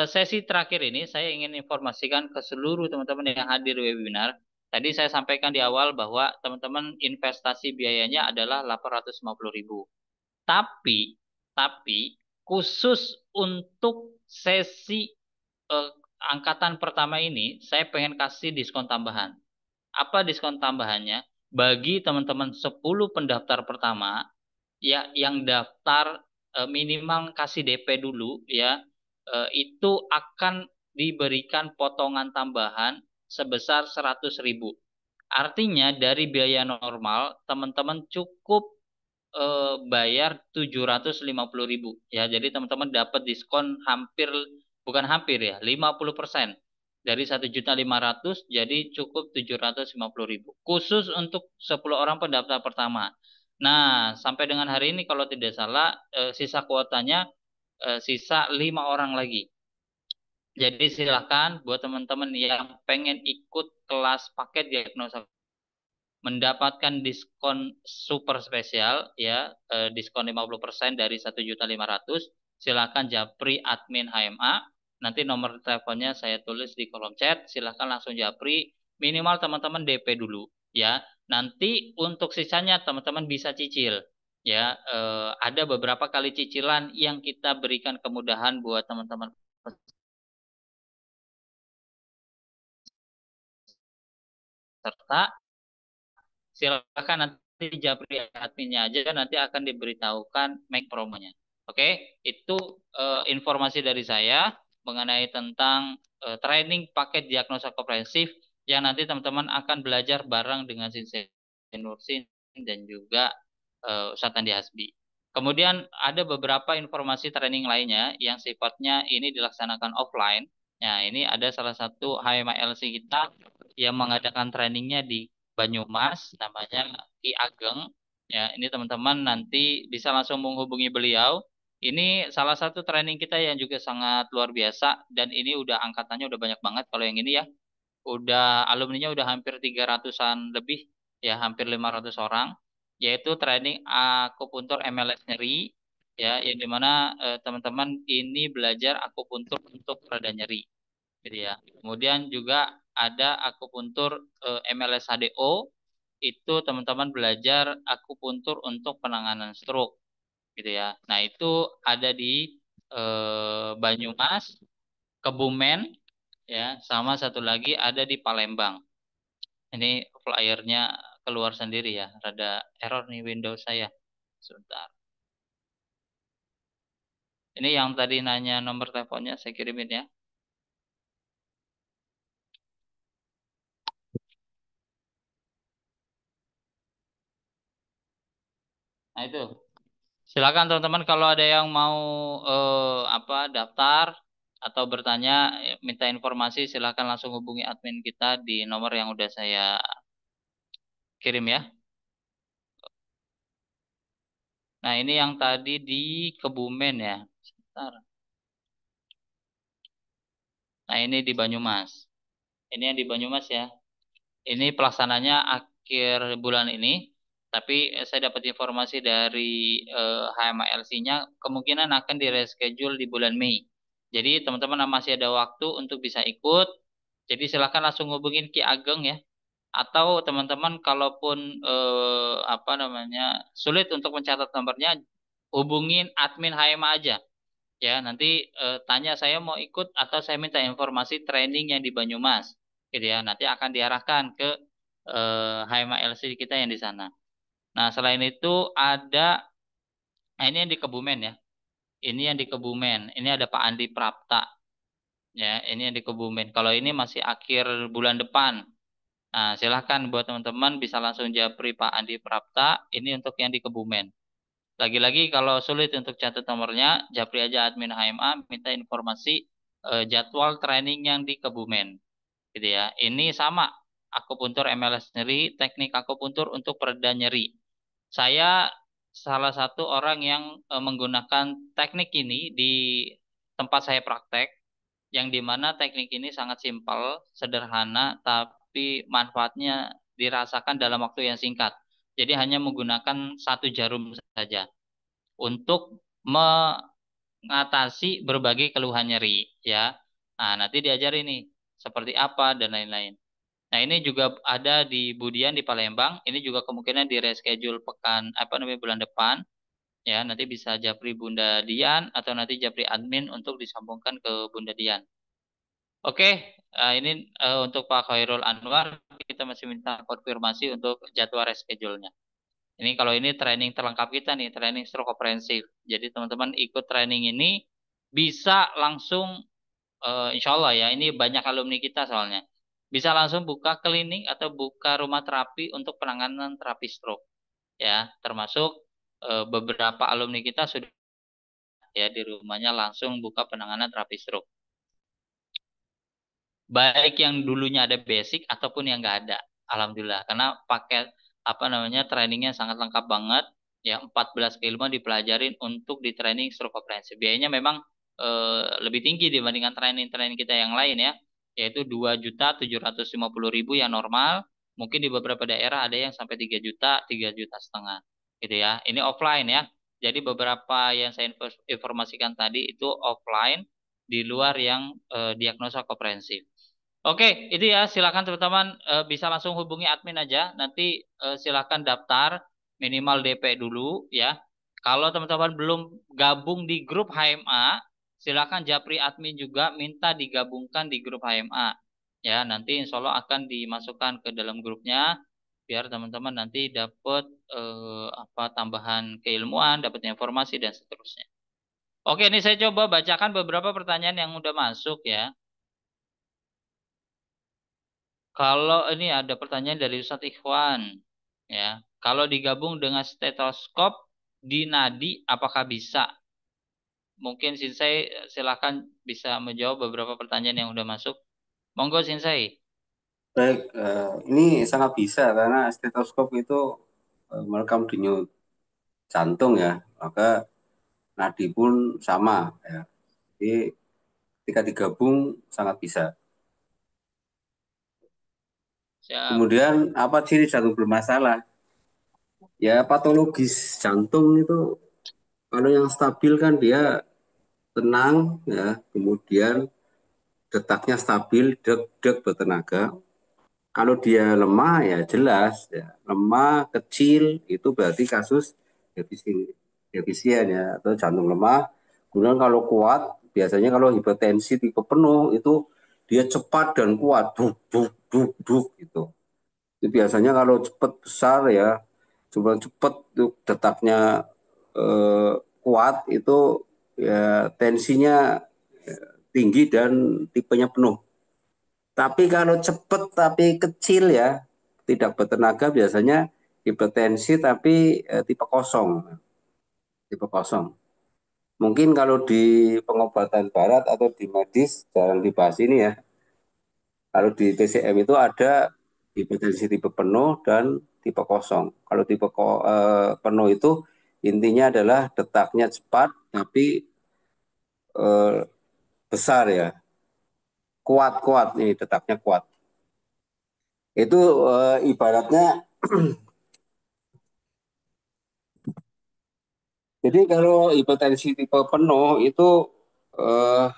sesi terakhir ini saya ingin informasikan ke seluruh teman-teman yang hadir webinar. Tadi saya sampaikan di awal bahwa teman-teman investasi biayanya adalah 850.000. Tapi khusus untuk sesi eh, angkatan pertama ini saya pengen kasih diskon tambahan. Apa diskon tambahannya? Bagi teman-teman 10 pendaftar pertama ya yang daftar minimal kasih DP dulu ya itu akan diberikan potongan tambahan sebesar 100.000. Artinya dari biaya normal teman-teman cukup bayar 750.000 ya. Jadi teman-teman dapat diskon hampir bukan hampir ya 50% dari 1.500.000 jadi cukup 750.000 khusus untuk 10 orang pendaftar pertama. Nah, sampai dengan hari ini kalau tidak salah sisa kuotanya sisa 5 orang lagi. Jadi silakan buat teman-teman yang pengen ikut kelas paket diagnosa mendapatkan diskon super spesial ya diskon 50% dari 1.500.000. Silakan japri admin HMA. Nanti nomor teleponnya saya tulis di kolom chat. Silakan langsung japri. Minimal teman-teman DP dulu ya. Nanti untuk sisanya teman-teman bisa cicil ya. Ada beberapa kali cicilan yang kita berikan kemudahan buat teman-teman peserta. Silakan nanti japri adminnya aja nanti akan diberitahukan make promonya. Oke, itu informasi dari saya mengenai tentang training paket diagnosa komprehensif yang nanti teman-teman akan belajar bareng dengan Sinsen Nursin dan juga Ustadz Andi Hasbi. Kemudian ada beberapa informasi training lainnya yang sifatnya ini dilaksanakan offline. Nah, ini ada salah satu HMLC kita yang mengadakan trainingnya di Banyumas, namanya Ki Ageng. Ya, ini teman-teman nanti bisa langsung menghubungi beliau. Ini salah satu training kita yang juga sangat luar biasa dan ini udah angkatannya udah banyak banget kalau yang ini ya. Udah alumninya udah hampir 300-an lebih ya, hampir 500 orang yaitu training akupuntur MLS nyeri ya yang dimana teman-teman ini belajar akupuntur untuk reda nyeri gitu ya. Kemudian juga ada akupuntur MLS HDO itu teman-teman belajar akupuntur untuk penanganan stroke gitu ya. Nah, itu ada di Banyumas, Kebumen ya, sama satu lagi ada di Palembang. Ini flyernya keluar sendiri ya, rada error nih Windows saya. Sebentar. Ini yang tadi nanya nomor teleponnya saya kirimin ya. Nah itu. Silakan teman-teman kalau ada yang mau daftar atau bertanya, minta informasi silakan langsung hubungi admin kita di nomor yang udah saya kirim ya. Nah, ini yang tadi di Kebumen ya. Sebentar. Nah, ini di Banyumas. Ini yang di Banyumas ya. Ini pelaksananya akhir bulan ini. Tapi saya dapat informasi dari HMLC-nya kemungkinan akan di-reschedule di bulan Mei. Jadi teman-teman masih ada waktu untuk bisa ikut. Jadi silakan langsung hubungin Ki Ageng ya. Atau teman-teman kalaupun sulit untuk mencatat nomornya, hubungin admin HMA aja. Ya, nanti tanya saya mau ikut atau saya minta informasi training yang di Banyumas. Gitu ya. Nanti akan diarahkan ke HMA LC kita yang di sana. Nah, selain itu ada ini yang di Kebumen ya. Ini yang di Kebumen. Ini ada Pak Andi Prapta. Ya, ini yang di Kebumen. Kalau ini masih akhir bulan depan. Nah, silahkan buat teman-teman bisa langsung japri Pak Andi Prapta. Ini untuk yang di Kebumen. Lagi-lagi kalau sulit untuk catat nomornya, japri aja admin HMA, minta informasi jadwal training yang di Kebumen. Gitu ya. Ini sama, akupuntur MLS nyeri, teknik akupuntur untuk pereda nyeri. Saya salah satu orang yang menggunakan teknik ini di tempat saya praktek, yang dimana teknik ini sangat simpel, sederhana, tapi manfaatnya dirasakan dalam waktu yang singkat. Jadi hanya menggunakan satu jarum saja untuk ngatasi berbagai keluhan nyeri ya. Nah, nanti diajari nih seperti apa dan lain-lain. Nah, ini juga ada di Budian di Palembang. Ini juga kemungkinan di reschedule pekan apa namanya bulan depan. Ya, nanti bisa japri Bunda Dian atau nanti japri admin untuk disambungkan ke Bunda Dian. Oke, ini untuk Pak Khairul Anwar kita masih minta konfirmasi untuk jadwal reschedule-nya. Ini kalau ini training terlengkap kita nih, training stroke komprehensif. Jadi teman-teman ikut training ini bisa langsung insya Allah ya, ini banyak alumni kita soalnya. Bisa langsung buka klinik atau buka rumah terapi untuk penanganan terapi stroke. Ya, termasuk beberapa alumni kita sudah ya di rumahnya langsung buka penanganan terapi stroke. Baik yang dulunya ada basic ataupun yang nggak ada. Alhamdulillah, karena paket apa namanya trainingnya sangat lengkap banget. Ya 14 keilmuan dipelajarin untuk di training stroke komprehensif. Biayanya memang lebih tinggi dibandingkan training-training kita yang lain ya, yaitu 2.750.000 yang normal. Mungkin di beberapa daerah ada yang sampai 3 juta, 3,5 juta gitu ya. Ini offline ya. Jadi beberapa yang saya informasikan tadi itu offline di luar yang diagnosa komprehensif. Oke, itu ya. Silakan teman-teman bisa langsung hubungi admin aja. Nanti silakan daftar minimal DP dulu ya. Kalau teman-teman belum gabung di grup HMA, silakan japri admin juga minta digabungkan di grup HMA. Ya, nanti insya Allah akan dimasukkan ke dalam grupnya biar teman-teman nanti dapat apa tambahan keilmuan, dapat informasi dan seterusnya. Oke, ini saya coba bacakan beberapa pertanyaan yang udah masuk ya. Kalau ini ada pertanyaan dari Ustadz Ikhwan, ya, kalau digabung dengan stetoskop di nadi, apakah bisa? Mungkin Sinsai silahkan bisa menjawab beberapa pertanyaan yang udah masuk. Monggo Sinsai. Baik, ini sangat bisa karena stetoskop itu merekam denyut jantung ya, maka nadi pun sama ya. Jadi ketika digabung sangat bisa. Siap. Kemudian apa ciri jantung bermasalah? Ya patologis jantung itu kalau yang stabil kan dia tenang ya, kemudian detaknya stabil, deg-deg bertenaga. Kalau dia lemah ya jelas ya, lemah kecil itu berarti kasus defisien ya atau jantung lemah. Kemudian kalau kuat biasanya kalau hipertensi tipe penuh itu dia cepat dan kuat, duk duk duk duk gitu. Itu biasanya kalau cepat besar ya, coba cepat detaknya kuat itu ya tensinya tinggi dan tipenya penuh. Tapi kalau cepat tapi kecil ya, tidak bertenaga biasanya hipertensi tapi tipe kosong. Tipe kosong. Mungkin kalau di pengobatan barat atau di medis jarang dibahas ini ya. Kalau di TCM itu ada hipertensi tipe penuh dan tipe kosong. Kalau tipe penuh itu intinya adalah detaknya cepat tapi besar ya. Kuat-kuat nih detaknya kuat. Itu ibaratnya jadi kalau hipertensi tipe penuh itu eh,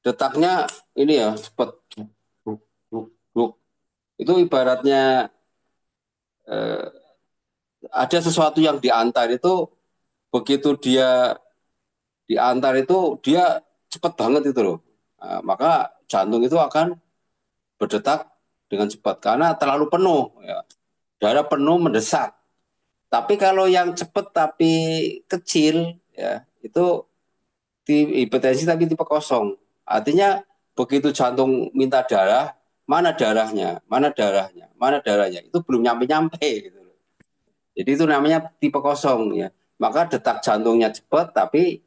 detaknya ini ya cepat. Itu ibaratnya ada sesuatu yang diantar itu begitu dia diantar itu dia cepat banget itu loh. Nah, maka jantung itu akan berdetak dengan cepat karena terlalu penuh ya. Darah penuh mendesak. Tapi kalau yang cepat tapi kecil ya itu hipertensi tapi tipe kosong. Artinya begitu jantung minta darah, mana darahnya, mana darahnya, mana darahnya, itu belum nyampe-nyampe gitu. Jadi itu namanya tipe kosong ya. Maka detak jantungnya cepat tapi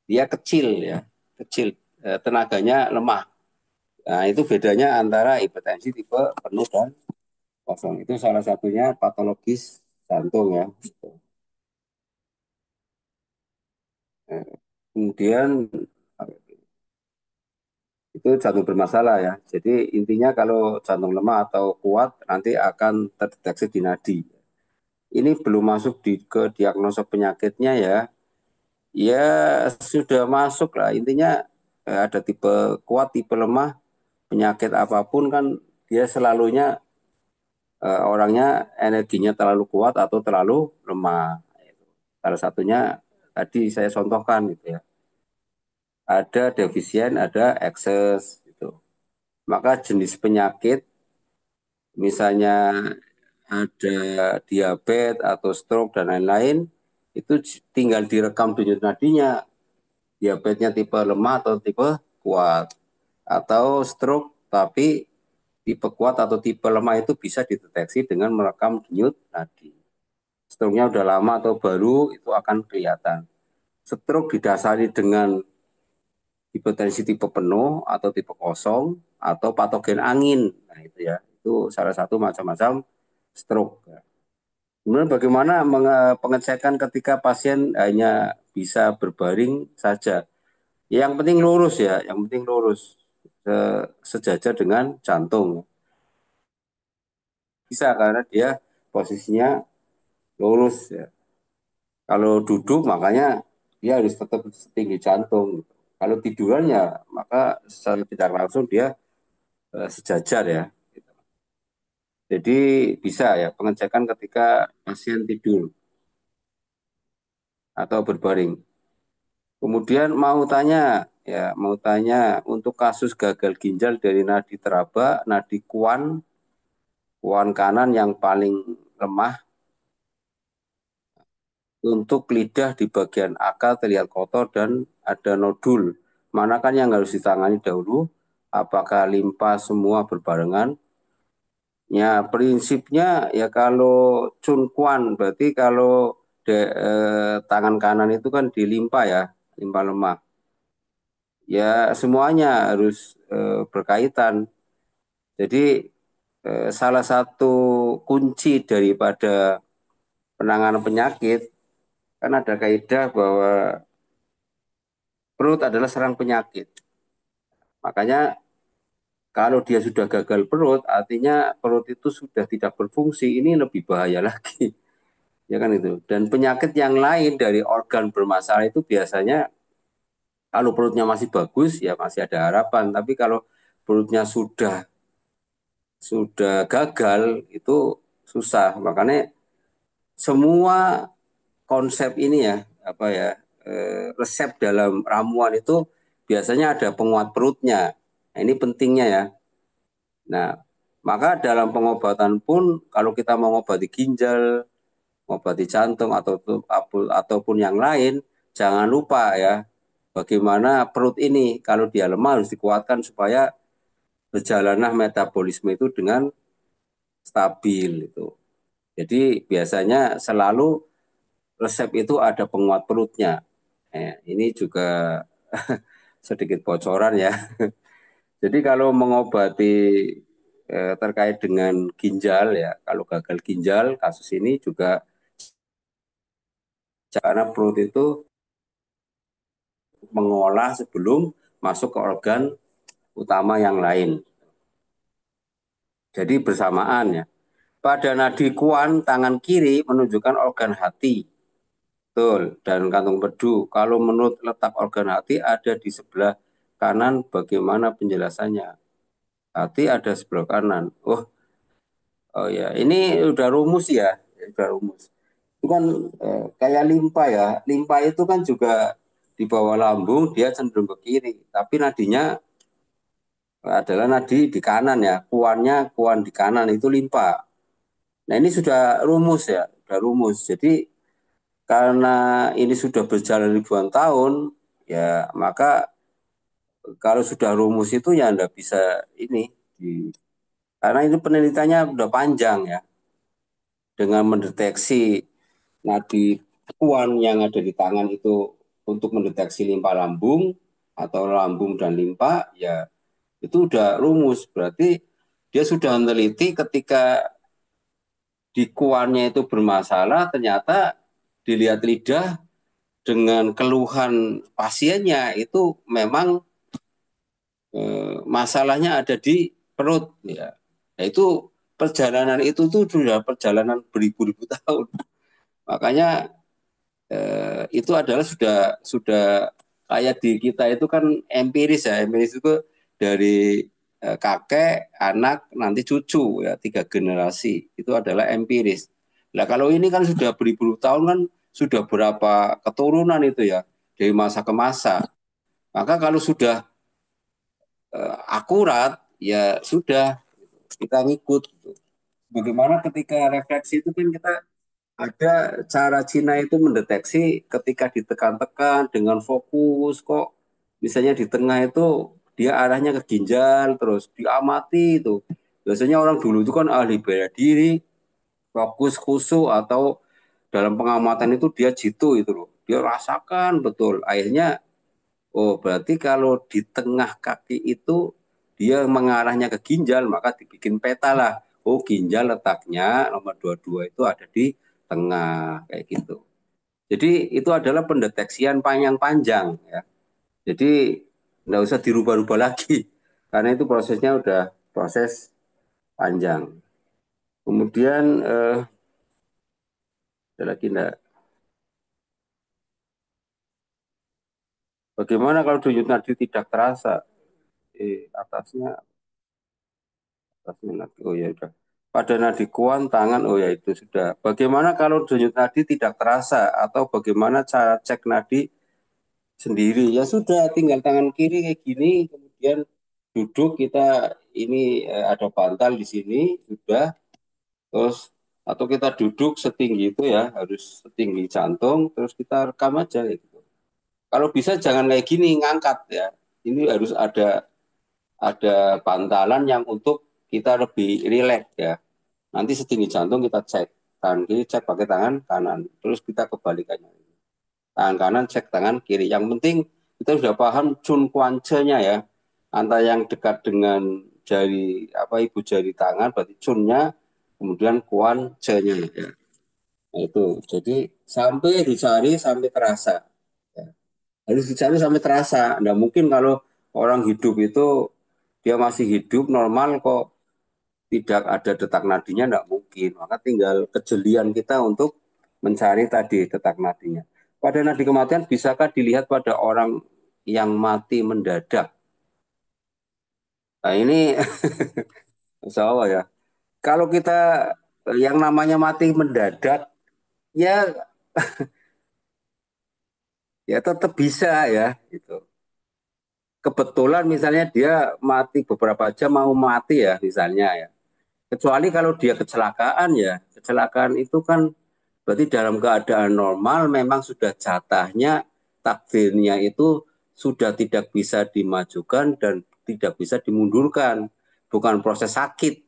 dia kecil ya, kecil, tenaganya lemah. Nah, itu bedanya antara hipertensi tipe penuh dan kosong. Itu salah satunya patologis jantung ya. Kemudian itu jantung bermasalah ya. Jadi intinya kalau jantung lemah atau kuat nanti akan terdeteksi di nadi. Ini belum masuk ke diagnosa penyakitnya ya. Ya sudah masuk lah, intinya ada tipe kuat, tipe lemah, penyakit apapun kan dia selalunya orangnya energinya terlalu kuat atau terlalu lemah. Salah satunya tadi saya contohkan gitu ya. Ada defisien, ada ekses gitu. Maka jenis penyakit misalnya ada diabetes atau stroke dan lain-lain itu tinggal direkam denyut nadinya. Diabetesnya tipe lemah atau tipe kuat, atau stroke tapi tipe kuat atau tipe lemah itu bisa dideteksi dengan merekam denyut nadi. Stroke-nya udah lama atau baru itu akan kelihatan. Stroke didasari dengan hipertensi tipe penuh atau tipe kosong atau patogen angin. Nah itu ya, itu salah satu macam-macam stroke. Kemudian bagaimana pengecekan ketika pasien hanya bisa berbaring saja. Yang penting lurus ya, yang penting lurus sejajar dengan jantung. Bisa karena dia posisinya lurus ya. Kalau duduk makanya dia harus tetap setinggi jantung. Kalau tiduran ya maka secara tidak langsung dia sejajar ya. Jadi bisa ya pengecekan ketika pasien tidur atau berbaring. Kemudian mau tanya untuk kasus gagal ginjal dari nadi teraba, nadi kuan kanan yang paling lemah, untuk lidah di bagian akal terlihat kotor dan ada nodul. Manakan yang harus ditangani dahulu? Apakah limpa semua berbarengan? Ya prinsipnya ya kalau cunkuan berarti kalau tangan kanan itu kan dilimpa ya, limpa lemah. Ya semuanya harus berkaitan. Jadi salah satu kunci daripada penanganan penyakit kan ada kaidah bahwa perut adalah serang penyakit. Makanya kalau dia sudah gagal perut, artinya perut itu sudah tidak berfungsi. Ini lebih bahaya lagi, ya kan itu. Dan penyakit yang lain dari organ bermasalah itu biasanya kalau perutnya masih bagus ya masih ada harapan. Tapi kalau perutnya sudah gagal itu susah. Makanya semua konsep ini ya apa ya resep dalam ramuan itu biasanya ada penguat perutnya. Nah, ini pentingnya ya. Nah, maka dalam pengobatan pun kalau kita mau mengobati ginjal, mengobati jantung ataupun yang lain, jangan lupa ya bagaimana perut ini kalau dia lemah harus dikuatkan supaya berjalanlah metabolisme itu dengan stabil itu. Jadi biasanya selalu resep itu ada penguat perutnya. Ini juga sedikit bocoran ya. Jadi kalau mengobati terkait dengan ginjal ya, kalau gagal ginjal kasus ini juga karena perut itu mengolah sebelum masuk ke organ utama yang lain. Jadi bersamaan ya. Pada nadi kuan tangan kiri menunjukkan organ hati. Betul, dan kantung bedu. Kalau menurut letak organ hati ada di sebelah kanan, bagaimana penjelasannya? Hati ada sebelah kanan. Oh ya, ini udah rumus ya, udah rumus. Itu kan kayak limpa ya. Limpa itu kan juga di bawah lambung dia cenderung ke kiri, tapi nadinya adalah nadi di kanan ya. Kuan di kanan itu limpa. Nah ini sudah rumus ya, sudah rumus. Jadi karena ini sudah berjalan ribuan tahun, ya maka kalau sudah rumus itu ya Anda bisa ini karena ini penelitiannya udah panjang ya dengan mendeteksi nadi kuan yang ada di tangan itu untuk mendeteksi limpa lambung atau lambung dan limpa ya itu udah rumus berarti dia sudah meneliti ketika di kuannya itu bermasalah ternyata dilihat lidah dengan keluhan pasiennya itu memang masalahnya ada di perut ya. Nah, itu perjalanan itu tuh sudah perjalanan beribu-ribu tahun. Makanya itu adalah sudah kayak di kita itu kan empiris ya. Empiris itu dari kakek, anak, nanti cucu ya, 3 generasi. Itu adalah empiris. Nah, kalau ini kan sudah beribu tahun kan sudah berapa keturunan itu ya, dari masa ke masa. Maka kalau sudah akurat ya sudah kita ngikut. Bagaimana ketika refleksi itu kan kita ada cara Cina itu mendeteksi ketika ditekan-tekan dengan fokus kok misalnya di tengah itu dia arahnya ke ginjal terus diamati itu. Biasanya orang dulu itu kan ahli bela diri, fokus khusyuk atau dalam pengamatan itu dia jitu itu loh. Dia rasakan betul. Akhirnya oh berarti kalau di tengah kaki itu dia mengarahnya ke ginjal maka dibikin peta lah. Oh ginjal letaknya nomor 22 itu ada di tengah kayak gitu. Jadi itu adalah pendeteksian panjang ya. Jadi nggak usah dirubah-rubah lagi karena itu prosesnya udah proses panjang. Kemudian ada lagi enggak? Bagaimana kalau denyut nadi tidak terasa? Atasnya nadi. Oh ya udah. Pada nadi kuan tangan, oh ya itu sudah. Bagaimana kalau denyut nadi tidak terasa atau bagaimana cara cek nadi sendiri? Ya sudah, tinggal tangan kiri kayak gini, kemudian duduk kita ini ada bantal di sini sudah, terus atau kita duduk setinggi itu ya, harus setinggi jantung, terus kita rekam aja gitu. Kalau bisa jangan kayak gini ngangkat ya. Ini harus ada bantalan yang untuk kita lebih rileks ya. Nanti setinggi jantung kita cek. Tangan kiri cek pakai tangan kanan. Terus kita kebalikannya. Tangan kanan cek tangan kiri. Yang penting kita sudah paham cun kuancenya ya. Antara yang dekat dengan jari ibu jari tangan berarti cunnya, kemudian kuancenya ya. Nah, itu. Jadi sampai dicari sampai terasa. Ya. Harus dicari sampai terasa. Nggak mungkin kalau orang hidup itu dia masih hidup normal kok tidak ada detak nadinya, tidak mungkin. Maka tinggal kejelian kita untuk mencari tadi detak nadinya. Pada nadi kematian bisakah dilihat pada orang yang mati mendadak? Nah ini insya Allah ya. Kalau kita yang namanya mati mendadak, ya ya tetap bisa ya. Gitu. Kebetulan misalnya dia mati beberapa jam mau mati ya misalnya ya. Kecuali kalau dia kecelakaan ya. Kecelakaan itu kan berarti dalam keadaan normal memang sudah jatahnya takdirnya itu sudah tidak bisa dimajukan dan tidak bisa dimundurkan. Bukan proses sakit.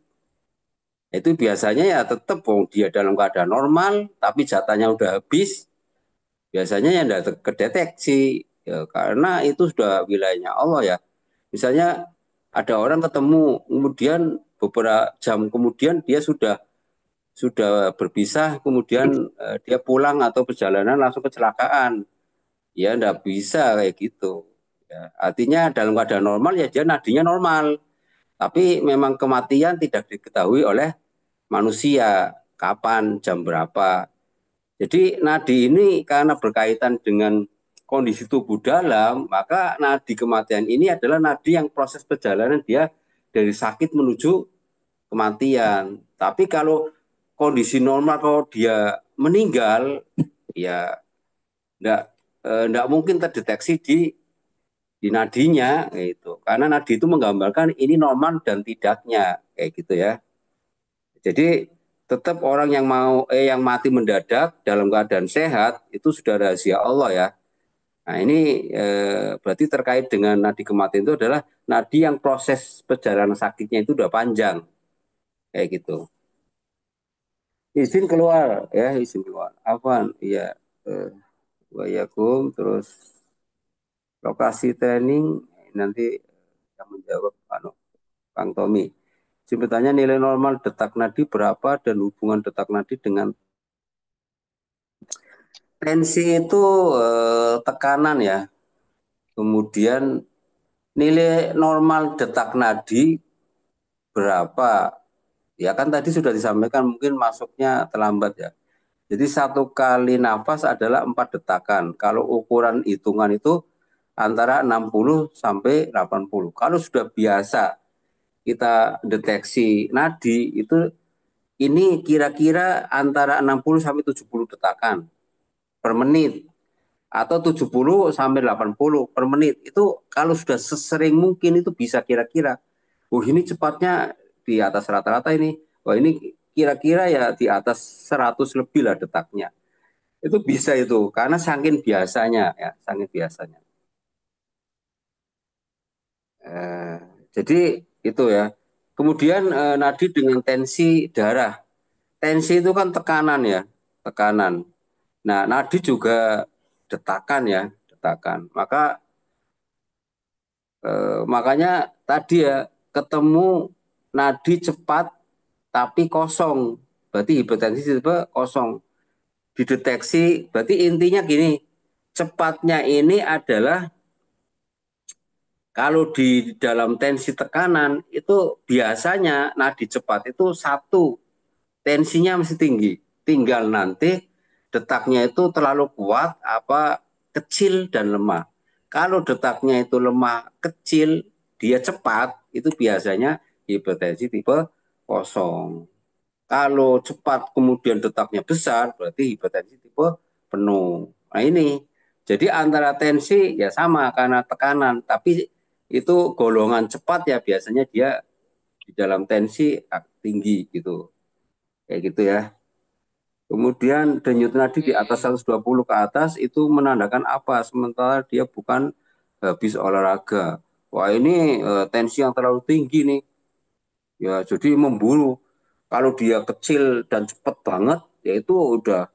Itu biasanya ya tetap dia dalam keadaan normal tapi jatahnya udah habis. Biasanya ya tidak kedeteksi. Ya, karena itu sudah wilayahnya Allah ya. Misalnya ada orang ketemu kemudian beberapa jam kemudian dia sudah berpisah, kemudian dia pulang atau perjalanan langsung kecelakaan. Ya enggak bisa kayak gitu. Ya, artinya dalam keadaan normal ya dia nadinya normal. Tapi memang kematian tidak diketahui oleh manusia. Kapan, jam berapa. Jadi nadi ini karena berkaitan dengan kondisi tubuh dalam, maka nadi kematian ini adalah nadi yang proses perjalanan dia dari sakit menuju kematian. Tapi kalau kondisi normal kalau dia meninggal ya enggak mungkin terdeteksi di nadinya gitu. Karena nadi itu menggambarkan ini normal dan tidaknya kayak gitu ya. Jadi tetap orang yang mati mendadak dalam keadaan sehat itu sudah rahasia Allah ya. Nah ini berarti terkait dengan nadi kematian itu adalah nadi yang proses perjalanan sakitnya itu udah panjang kayak gitu. Izin keluar ya, izin keluar. Apaan? Iya. Wayakum terus lokasi training nanti yang menjawab Kang Tommy. Bertanya nilai normal detak nadi berapa dan hubungan detak nadi dengan tensi itu tekanan ya. Kemudian nilai normal detak nadi berapa? Ya kan tadi sudah disampaikan mungkin masuknya terlambat ya. Jadi 1 kali nafas adalah 4 detakan. Kalau ukuran hitungan itu antara 60 sampai 80. Kalau sudah biasa kita deteksi nadi itu ini kira-kira antara 60 sampai 70 detakan per menit atau 70 sampai 80 per menit. Itu kalau sudah sesering mungkin itu bisa kira-kira. Oh, ini cepatnya di atas rata-rata ini. Wah, ini kira-kira ya di atas 100 lebih lah detaknya. Itu bisa itu karena saking biasanya ya, saking biasanya. Eh, jadi itu ya. Kemudian nadi dengan tensi darah. Tensi itu kan tekanan ya, tekanan. Nah, nadi juga detakan ya, detakan. Makanya tadi ya ketemu nadi cepat tapi kosong. Berarti hipertensi tipe kosong. Dideteksi, berarti intinya gini, cepatnya ini adalah kalau di dalam tensi tekanan itu biasanya nadi cepat itu 1, tensinya masih tinggi. Tinggal nanti detaknya itu terlalu kuat apa kecil dan lemah. Kalau detaknya itu lemah, kecil, dia cepat, itu biasanya hipertensi tipe kosong. Kalau cepat kemudian detaknya besar, berarti hipertensi tipe penuh. Nah ini, jadi antara tensi ya sama karena tekanan, tapi itu golongan cepat ya biasanya dia di dalam tensi tinggi gitu, kayak gitu ya. Kemudian denyut nadi di atas 120 ke atas itu menandakan apa? Sementara dia bukan habis olahraga. Wah ini tensi yang terlalu tinggi nih. Ya jadi memburu. Kalau dia kecil dan cepat banget, ya itu udah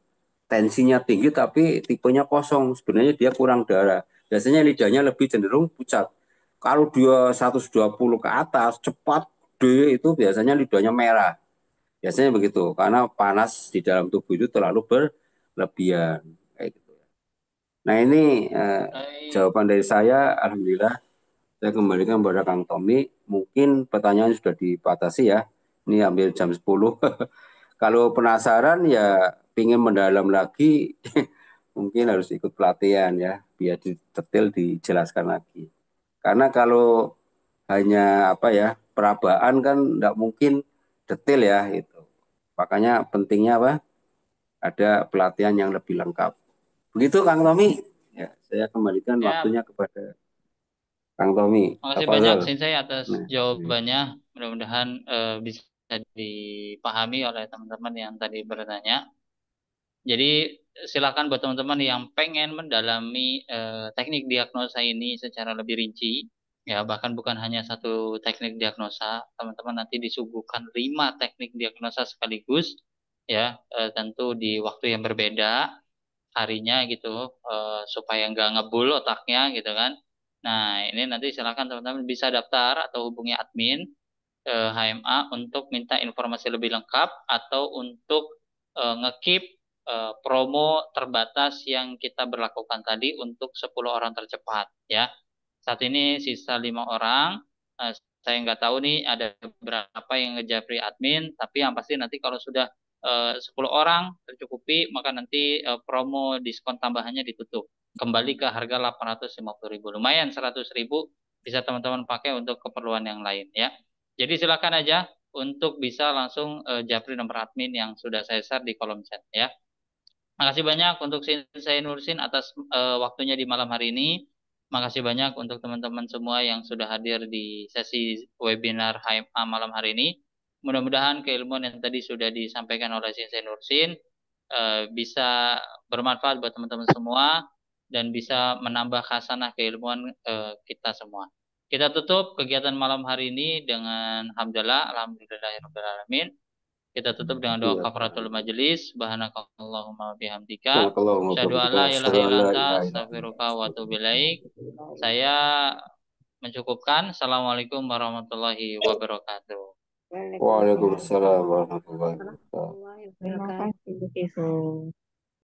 tensinya tinggi tapi tipenya kosong. Sebenarnya dia kurang darah. Biasanya lidahnya lebih cenderung pucat. Kalau dia 120 ke atas, cepat, D itu biasanya lidahnya merah. Biasanya begitu, karena panas di dalam tubuh itu terlalu berlebihan. Kayak gitu. Nah ini jawaban dari saya, Alhamdulillah. Saya kembalikan kepada Kang Tommy. Mungkin pertanyaan sudah dibatasi ya. Ini hampir jam 10. Kalau penasaran ya ingin mendalam lagi, mungkin harus ikut pelatihan ya, biar detail dijelaskan lagi. Karena kalau hanya apa ya, perabaan kan tidak mungkin detail ya itu. Makanya pentingnya apa? Ada pelatihan yang lebih lengkap. Begitu Kang Tommy. Ya, saya kembalikan Ya, waktunya kepada Kang Tommy. makasih banyak Sensei atas jawabannya. Mudah-mudahan bisa dipahami oleh teman-teman yang tadi bertanya. Jadi silakan buat teman-teman yang pengen mendalami teknik diagnosa ini secara lebih rinci, ya bahkan bukan hanya satu teknik diagnosa, teman-teman nanti disuguhkan 5 teknik diagnosa sekaligus, ya tentu di waktu yang berbeda harinya gitu, supaya nggak ngebul otaknya gitu kan. Nah ini nanti silakan teman-teman bisa daftar atau hubungi admin HMA untuk minta informasi lebih lengkap atau untuk ngekip promo terbatas yang kita berlakukan tadi untuk 10 orang tercepat ya. Saat ini sisa 5 orang. Saya nggak tahu nih ada berapa yang ngejapri admin, tapi yang pasti nanti kalau sudah 10 orang tercukupi, maka nanti promo diskon tambahannya ditutup. Kembali ke harga 850.000. Lumayan 100.000 bisa teman-teman pakai untuk keperluan yang lain ya. Jadi silakan aja untuk bisa langsung japri nomor admin yang sudah saya share di kolom chat ya. Makasih banyak untuk saya Nursin atas waktunya di malam hari ini. Makasih banyak untuk teman-teman semua yang sudah hadir di sesi webinar HMA malam hari ini. Mudah-mudahan keilmuan yang tadi sudah disampaikan oleh Sensei Nursin bisa bermanfaat buat teman-teman semua dan bisa menambah khasanah keilmuan kita semua. Kita tutup kegiatan malam hari ini dengan hamdalah, alhamdulillahirrahmanirrahim. Kita tutup dengan doa kafaratul majelis. Subhanakallahumma bihamdika. Asyhadu an la ilaha illa anta astaghfiruka wa atubu ilaik. Saya mencukupkan. Assalamualaikum warahmatullahi wabarakatuh. Waalaikumsalam warahmatullahi wabarakatuh. Terima kasih.